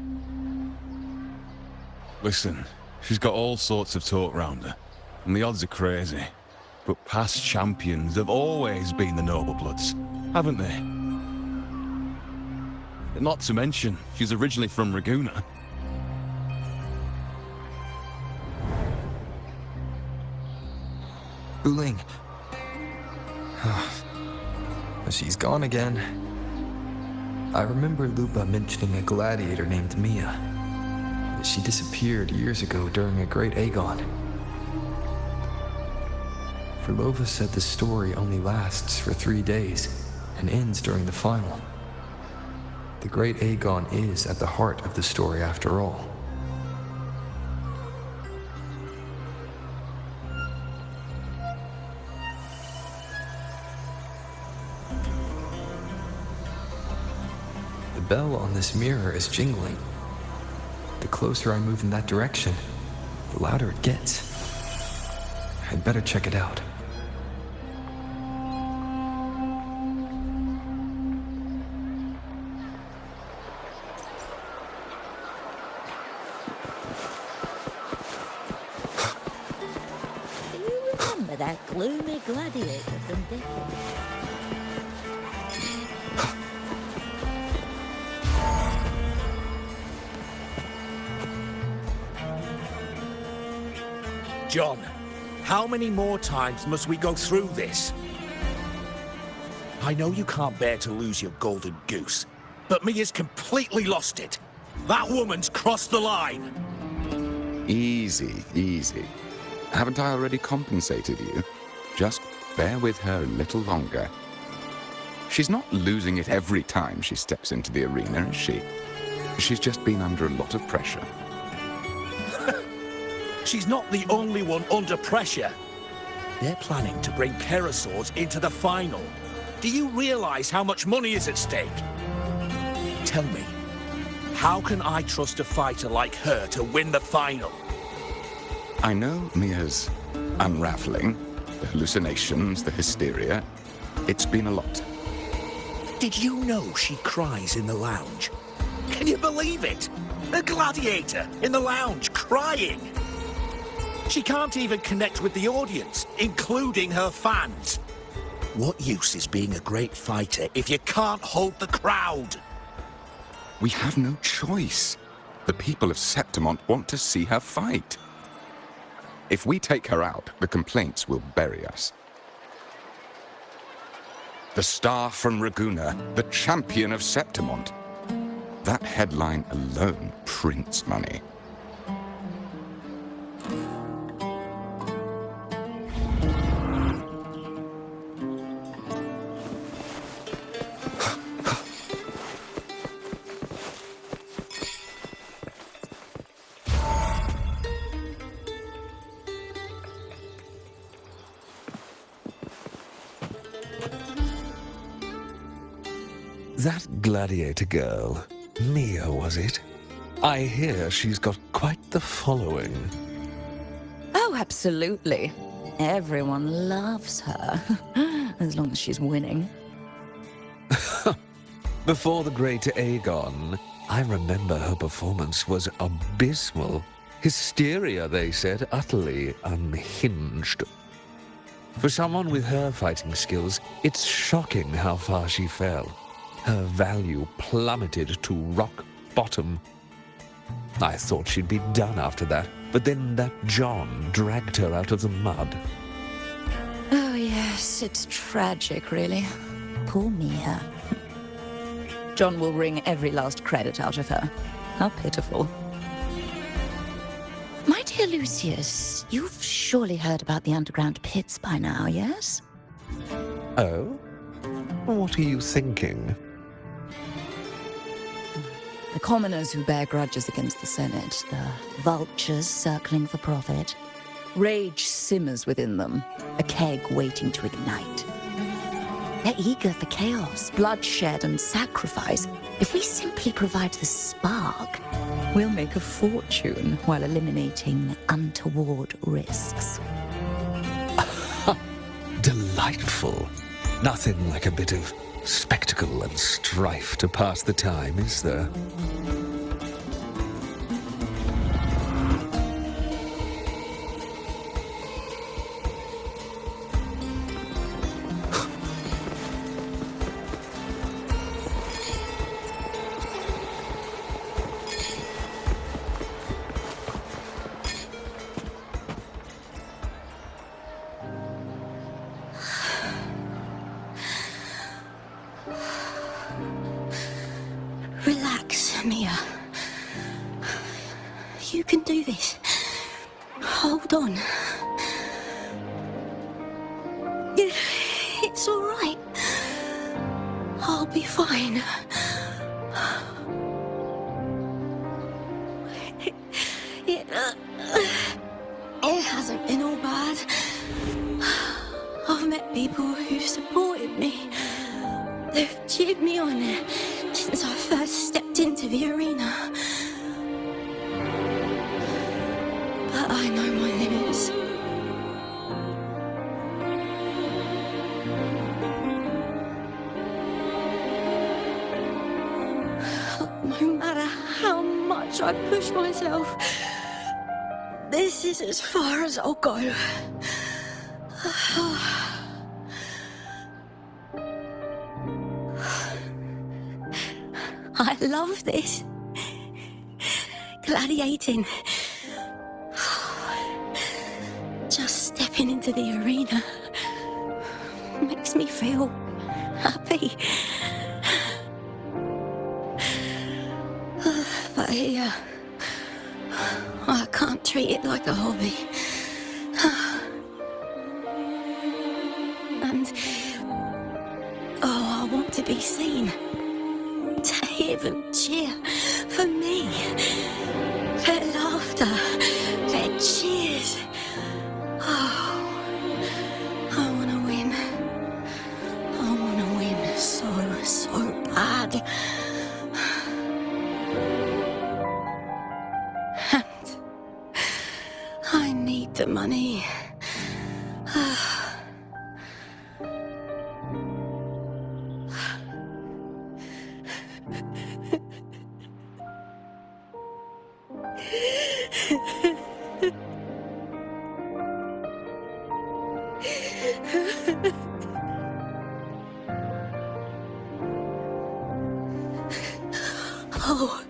Listen, she's got all sorts of talk round her, and the odds are crazy. But past champions have always been the noble bloods, haven't they? Not to mention, she's originally from Raguna. Buling. She's gone again. I remember Lupa mentioning a gladiator named Mia. She disappeared years ago during a Great Aegon. Furlova said the story only lasts for 3 days and ends during the final. The Great Aegon is at the heart of the story after all. The bell on this mirror is jingling. the closer I move in that direction, the louder it gets. I'd better check it out. Do you remember that gloomy gladiator from Dickens? John, how many more times must we go through this? I know you can't bear to lose your golden goose, but Mia's completely lost it. That woman's crossed the line. Easy, easy. Haven't I already compensated you? Just bear with her a little longer. She's not losing it every time she steps into the arena, is she? She's just been under a lot of pressure. She's not the only one under pressure. They're planning to bring pterosaurs into the final. Do you realize how much money is at stake? Tell me, how can I trust a fighter like her to win the final? I know Mia's unraveling, the hallucinations, the hysteria. It's been a lot. Did you know she cries in the lounge? Can you believe it? A gladiator in the lounge crying. She can't even connect with the audience, including her fans. What use is being a great fighter if you can't hold the crowd? We have no choice. The people of Septimon want to see her fight. If we take her out, the complaints will bury us. The star from Raguna, the champion of Septimon. That headline alone prints money. That gladiator girl, Mia, was it? I hear she's got quite the following. Oh, absolutely. Everyone loves her, as long as she's winning. Before the great Aegon, I remember her performance was abysmal. Hysteria, they said, utterly unhinged. For someone with her fighting skills, it's shocking how far she fell. Her value plummeted to rock bottom. I thought she'd be done after that, but then that John dragged her out of the mud. Oh, yes, it's tragic, really. Poor Mia. John will wring every last credit out of her. How pitiful. My dear Lucius, you've surely heard about the underground pits by now, yes? Oh? What are you thinking? The commoners who bear grudges against the Senate, the vultures circling for profit. Rage simmers within them, a keg waiting to ignite. They're eager for chaos, bloodshed, and sacrifice. If we simply provide the spark, we'll make a fortune while eliminating untoward risks. Delightful. Nothing like a bit of spectacle and strife to pass the time, is there? Relax, Mia. You can do this. Hold on. It's all right. I'll be fine. It hasn't been all bad. I've met people who've supported me. They've cheered me on since I first stepped into the arena. I push myself. This is as far as I'll go. I love this. Gladiating. Just stepping into the arena makes me feel happy. But here, I can't treat it like a hobby. And, I want to be seen. To hear them cheer for me. Their laughter, their cheers. Oh, I want to win. I want to win so bad. And I need the money. Oh,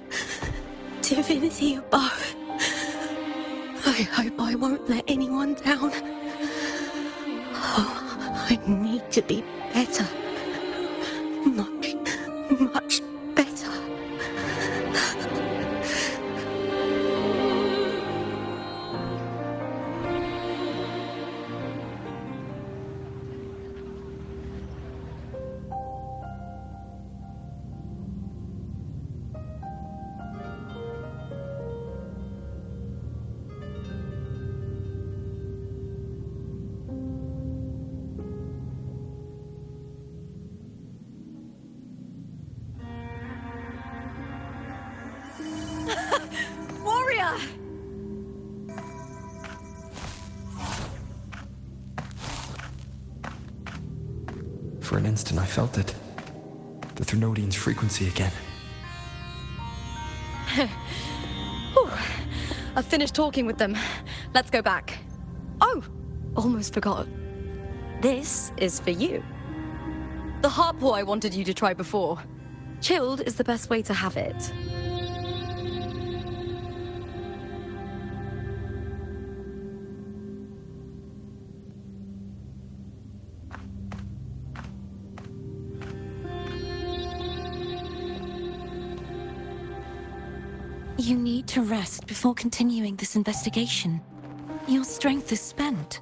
divinity above. I hope I won't let anyone down. Oh, I need to be better. Much better. Warrior! For an instant, I felt it. The Thrunodian's frequency again. Whew. I've finished talking with them. Let's go back. Oh, almost forgot. This is for you. The harpour I wanted you to try before. Chilled is the best way to have it. You need to rest before continuing this investigation. Your strength is spent.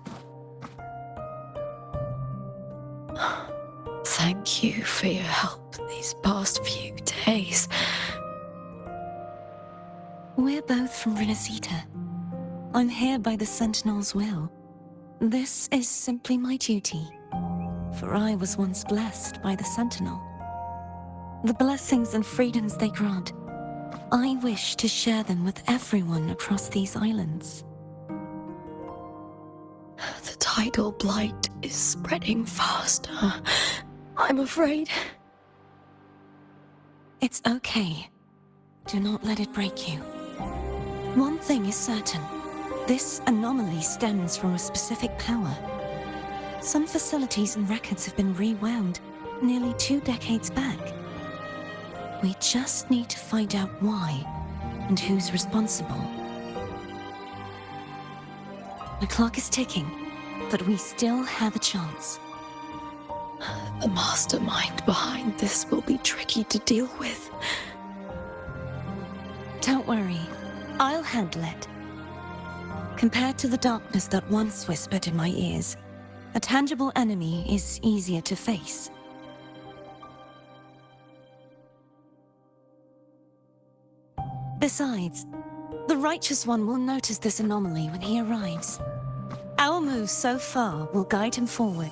Thank you for your help these past few days. We're both from Renacita. I'm here by the Sentinel's will. This is simply my duty, for I was once blessed by the Sentinel. The blessings and freedoms they grant, I wish to share them with everyone across these islands. The tidal blight is spreading faster. I'm afraid. It's okay. Do not let it break you. One thing is certain. This anomaly stems from a specific power. Some facilities and records have been rewound nearly 2 decades back. We just need to find out why and who's responsible. The clock is ticking, but we still have a chance. The mastermind behind this will be tricky to deal with. Don't worry, I'll handle it. Compared to the darkness that once whispered in my ears, a tangible enemy is easier to face. Besides, the Righteous One will notice this anomaly when he arrives. Our moves so far will guide him forward.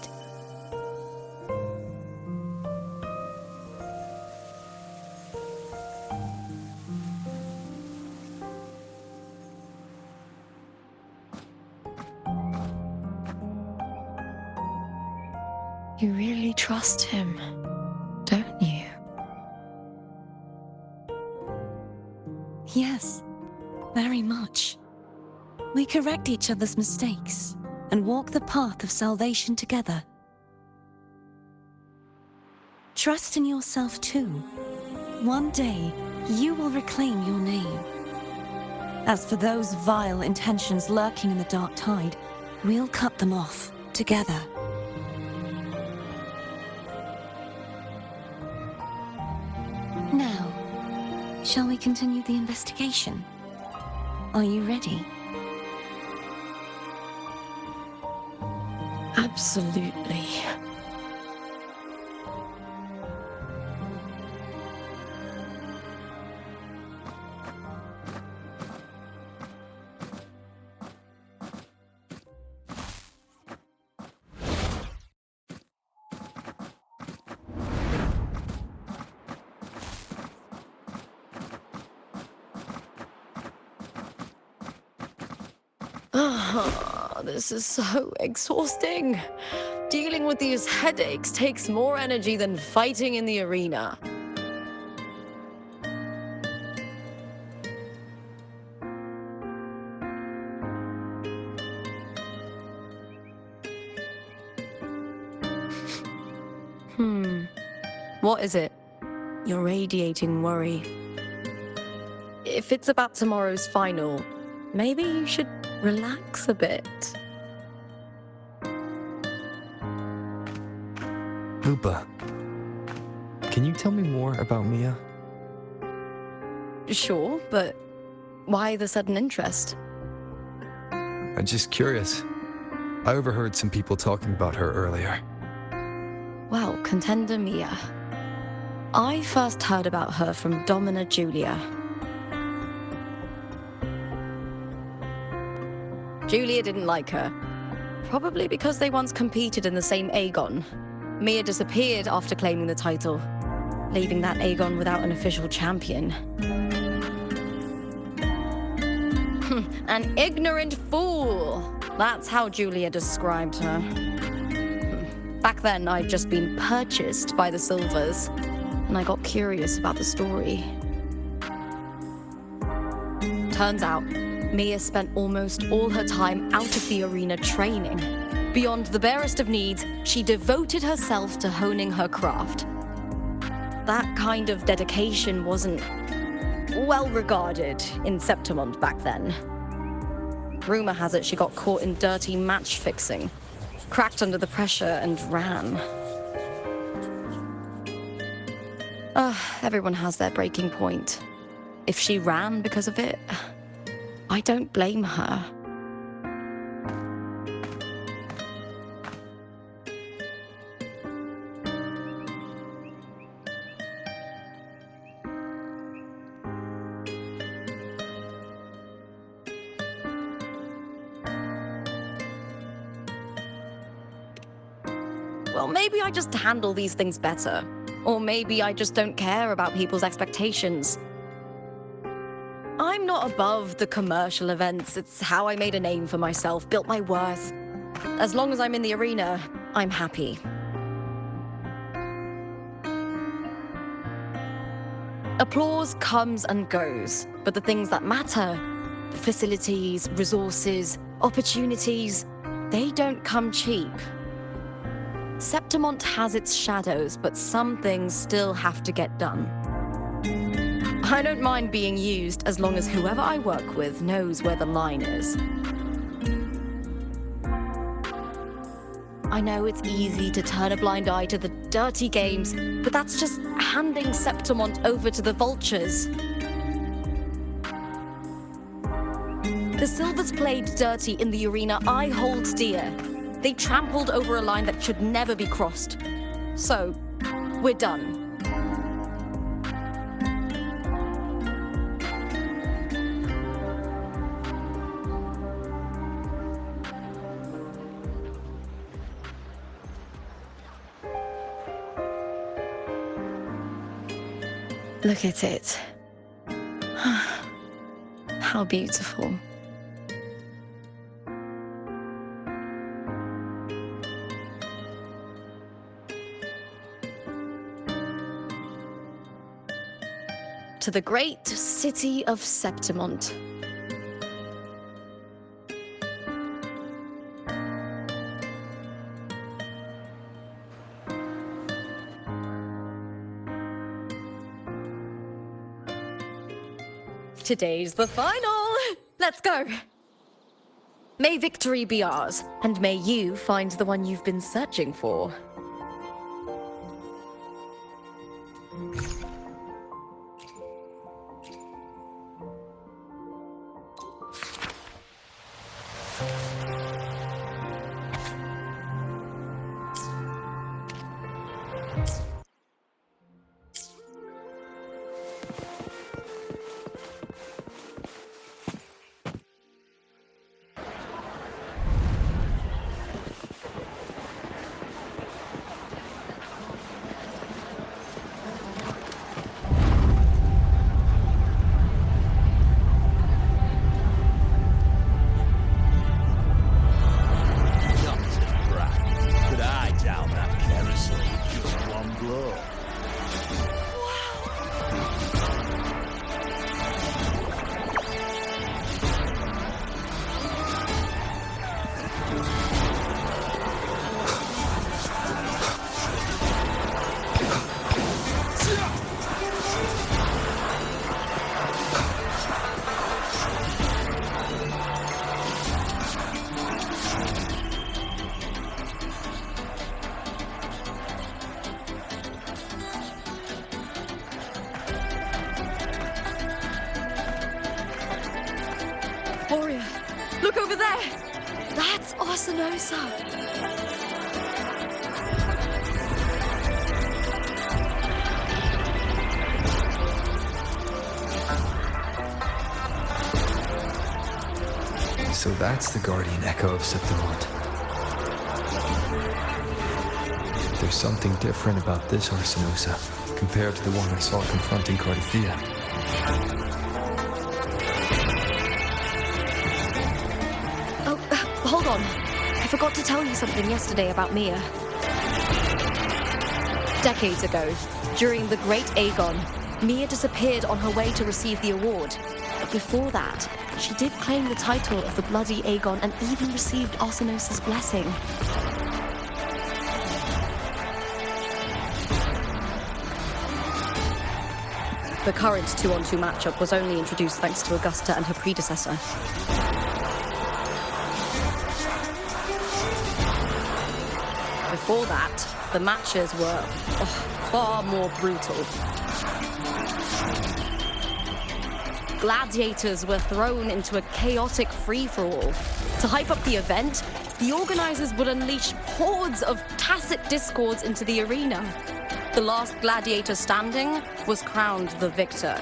You really trust him, don't you? Yes, very much. We correct each other's mistakes and walk the path of salvation together. Trust in yourself too. One day, you will reclaim your name. As for those vile intentions lurking in the dark tide, we'll cut them off together. Now, shall we continue the investigation? Are you ready? Absolutely. This is so exhausting. Dealing with these headaches takes more energy than fighting in the arena. What is it? You're radiating worry. If it's about tomorrow's final, maybe you should relax a bit. Lupa, can you tell me more about Mia? Sure, but why the sudden interest? I'm just curious. I overheard some people talking about her earlier. Well, contender Mia. I first heard about her from Domina Julia. Julia didn't like her, probably because they once competed in the same Aegon. Mia disappeared after claiming the title, leaving that Aegon without an official champion. An ignorant fool! That's how Julia described her. Back then, I'd just been purchased by the Silvers, and I got curious about the story. Turns out, Mia spent almost all her time out of the arena training. Beyond the barest of needs, she devoted herself to honing her craft. That kind of dedication wasn't well regarded in Septimon back then. Rumor has it she got caught in dirty match fixing, cracked under the pressure and ran. Everyone has their breaking point. If she ran because of it, I don't blame her. Well, maybe I just handle these things better. Or maybe I just don't care about people's expectations. I'm not above the commercial events. It's how I made a name for myself, built my worth. As long as I'm in the arena, I'm happy. Applause comes and goes, but the things that matter, facilities, resources, opportunities, they don't come cheap. Septimon has its shadows, but some things still have to get done. I don't mind being used as long as whoever I work with knows where the line is. I know it's easy to turn a blind eye to the dirty games, but that's just handing Septimon over to the vultures. The Silvers played dirty in the arena I hold dear. They trampled over a line that should never be crossed. So, we're done. Look at it. How beautiful. To the great city of Septimon. Today's the final. Let's go. May victory be ours, and may you find the one you've been searching for. Could I down that carousel with just one blow? Warrior, look over there! That's Arsinosa! So that's the guardian echo of Septimon. There's something different about this Arsinosa compared to the one I saw confronting Cardathea. Hold on. I forgot to tell you something yesterday about Mia. Decades ago, during the Great Aegon, Mia disappeared on her way to receive the award. But before that, she did claim the title of the Bloody Aegon and even received Arsinosa's blessing. The current 2-on-2 matchup was only introduced thanks to Augusta and her predecessor. Before that, the matches were far more brutal. Gladiators were thrown into a chaotic free-for-all. To hype up the event, the organizers would unleash hordes of tacit discords into the arena. The last gladiator standing was crowned the victor.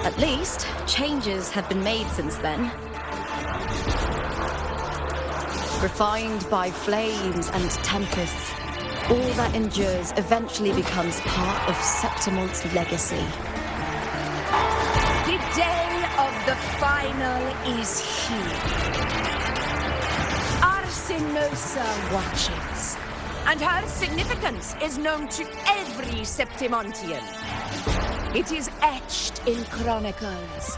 At least, changes have been made since then. Refined by flames and tempests, all that endures eventually becomes part of Septimon's legacy. The day of the final is here. Arsinosa watches, and her significance is known to every Septimontian. It is etched in chronicles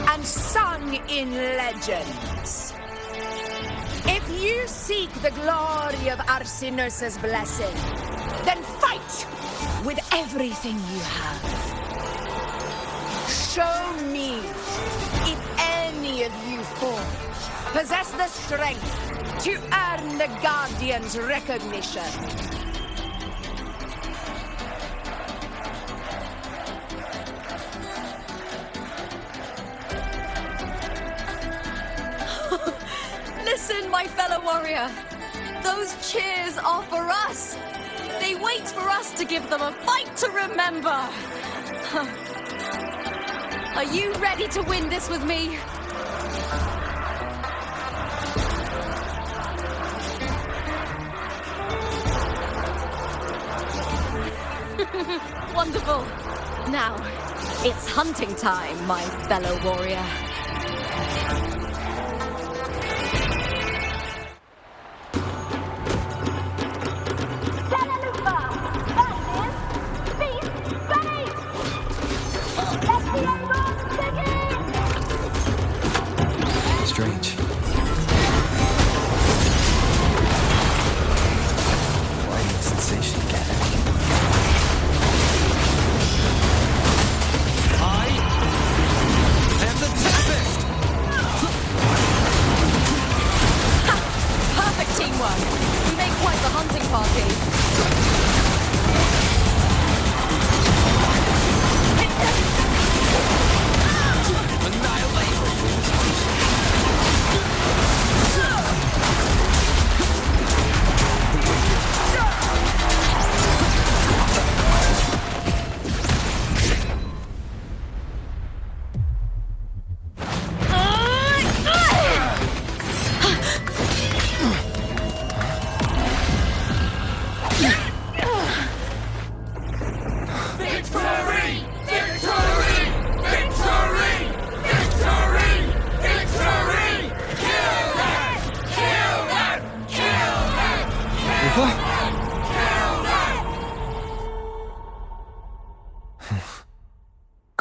and sung in legends. If you seek the glory of Arsinosa's blessing, then fight with everything you have. Show me if any of you four possess the strength to earn the Guardian's recognition. Listen, my fellow warrior. Those cheers are for us. They wait for us to give them a fight to remember. Are you ready to win this with me? Wonderful. Now, it's hunting time, my fellow warrior.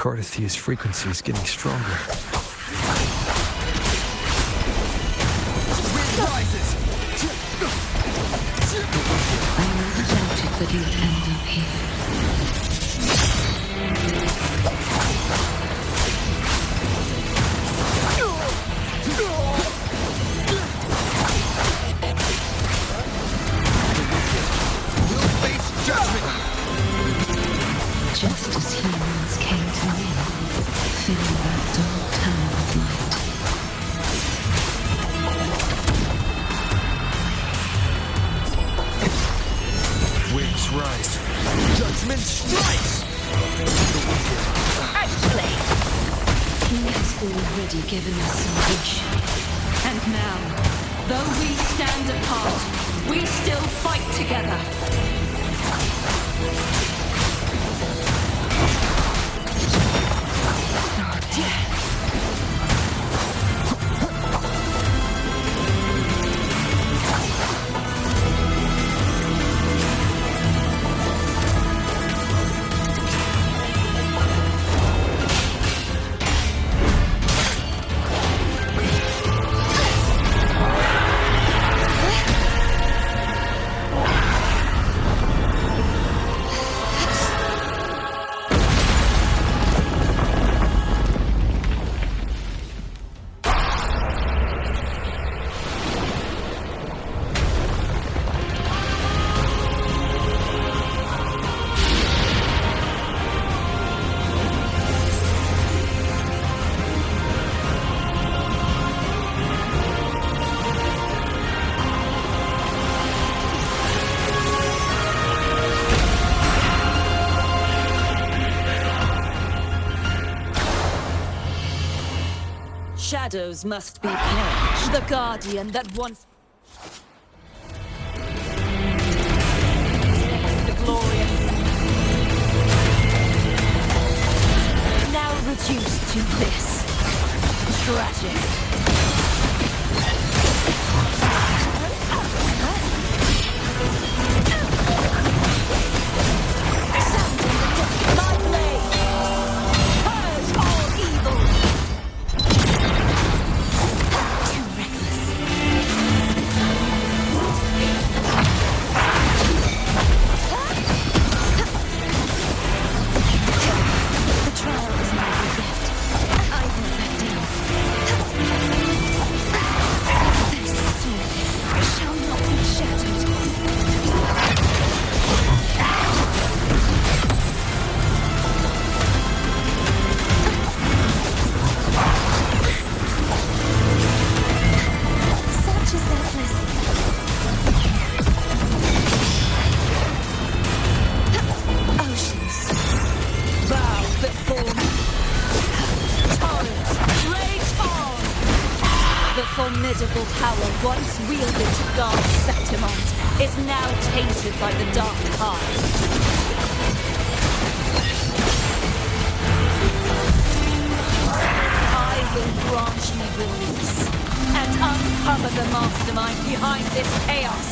Cardathia's frequency is getting stronger. I never doubted that you'd end up here. Just as humans came to me, filling that dark tower with light. Waves rise. Judgment strikes! Actually, he has already given us salvation. And now, though we stand apart, we still fight together. Shadows must be perished. The guardian that once... The glorious... Now reduced to this. Tragic. Formidable power once wielded to guard Septimon is now tainted by the dark tide. I will grant you release and uncover the mastermind behind this chaos.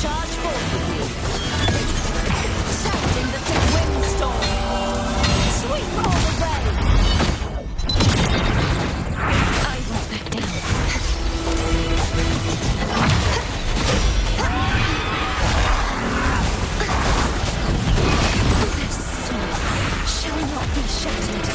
Charge forth with me, sounding the thick windstorm. Sweep all the way. Shall not be shattered.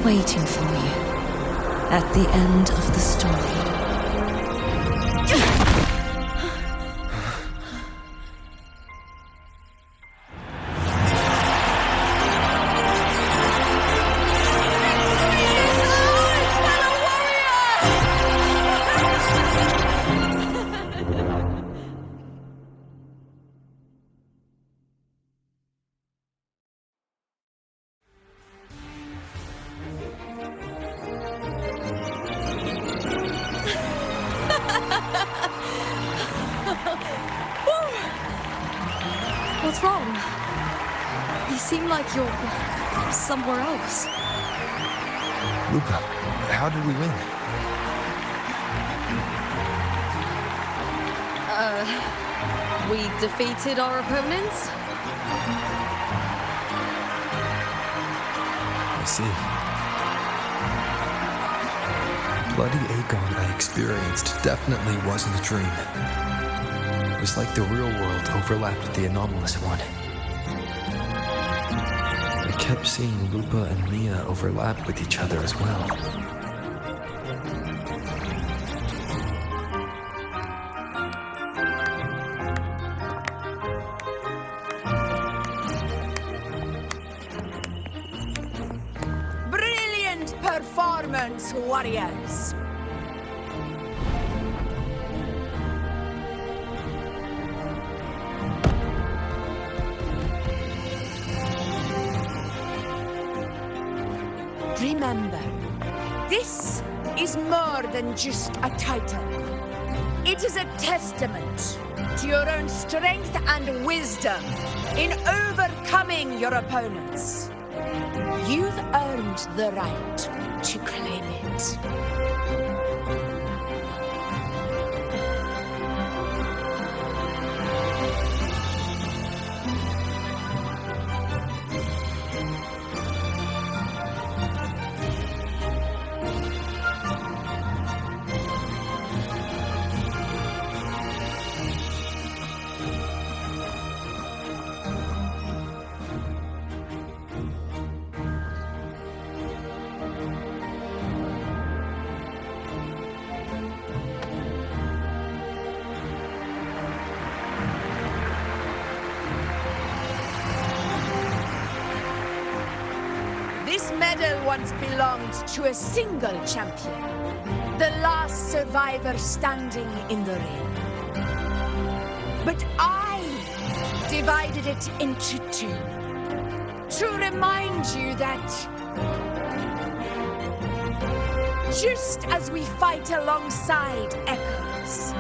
waiting for you at the end of the story. What's wrong? You seem like you're somewhere else. Lupa, how did we win? We defeated our opponents? I see. Bloody Aegon I experienced definitely wasn't a dream. It was like the real world overlapped with the anomalous one. I kept seeing Lupa and Mia overlap with each other as well. Brilliant performance, warriors! Remember, this is more than just a title. It is a testament to your own strength and wisdom in overcoming your opponents. You've earned the right to claim it. This medal once belonged to a single champion, the last survivor standing in the ring. But I divided it into two, to remind you that just as we fight alongside echoes,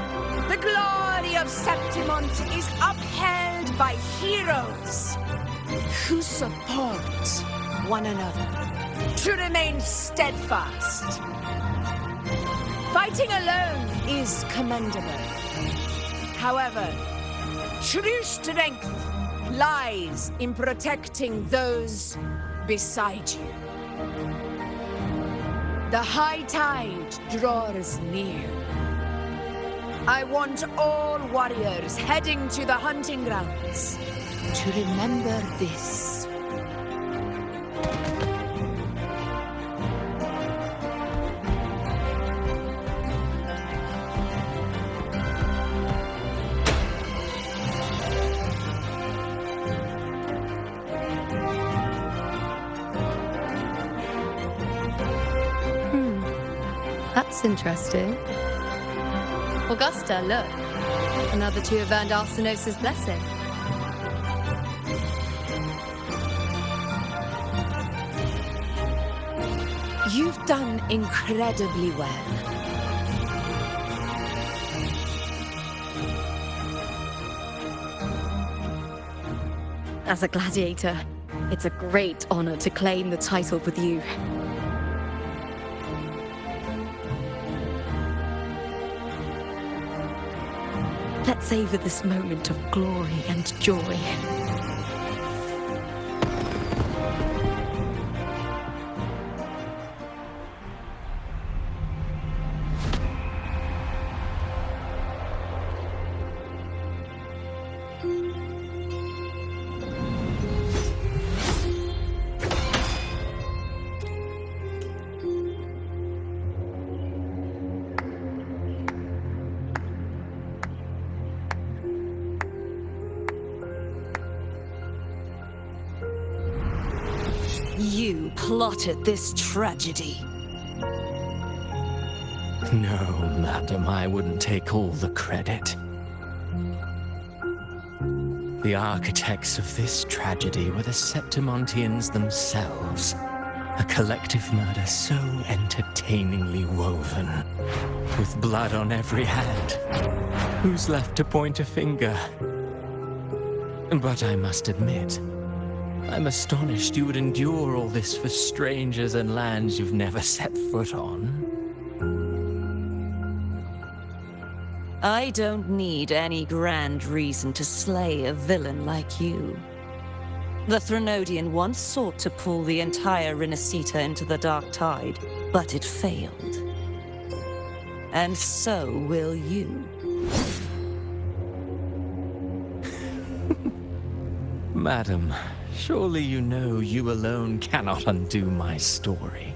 the glory of Septimon is upheld by heroes who support one another, to remain steadfast. Fighting alone is commendable. However, true strength lies in protecting those beside you. The high tide draws near. I want all warriors heading to the hunting grounds to remember this. That's interesting. Augusta, look. Another two have earned Arsenos' blessing. You've done incredibly well. As a gladiator, it's a great honor to claim the title with you. Let's savor this moment of glory and joy. plotted this tragedy? No, madam, I wouldn't take all the credit. The architects of this tragedy were the Septimontians themselves. A collective murder so entertainingly woven, with blood on every hand. Who's left to point a finger? But I must admit, I'm astonished you would endure all this for strangers and lands you've never set foot on. I don't need any grand reason to slay a villain like you. The Threnodian once sought to pull the entire Rinascita into the Dark Tide, but it failed. And so will you. Madam, surely you know you alone cannot undo my story.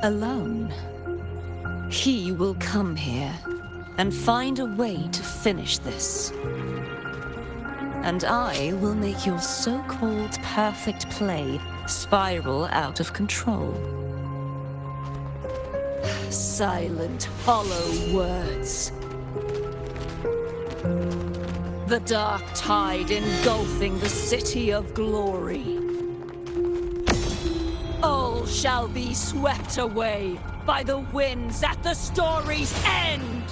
Alone. He will come here and find a way to finish this. And I will make your so-called perfect play spiral out of control. Silent, hollow words. The dark tide engulfing the city of glory. All shall be swept away by the winds at the story's end!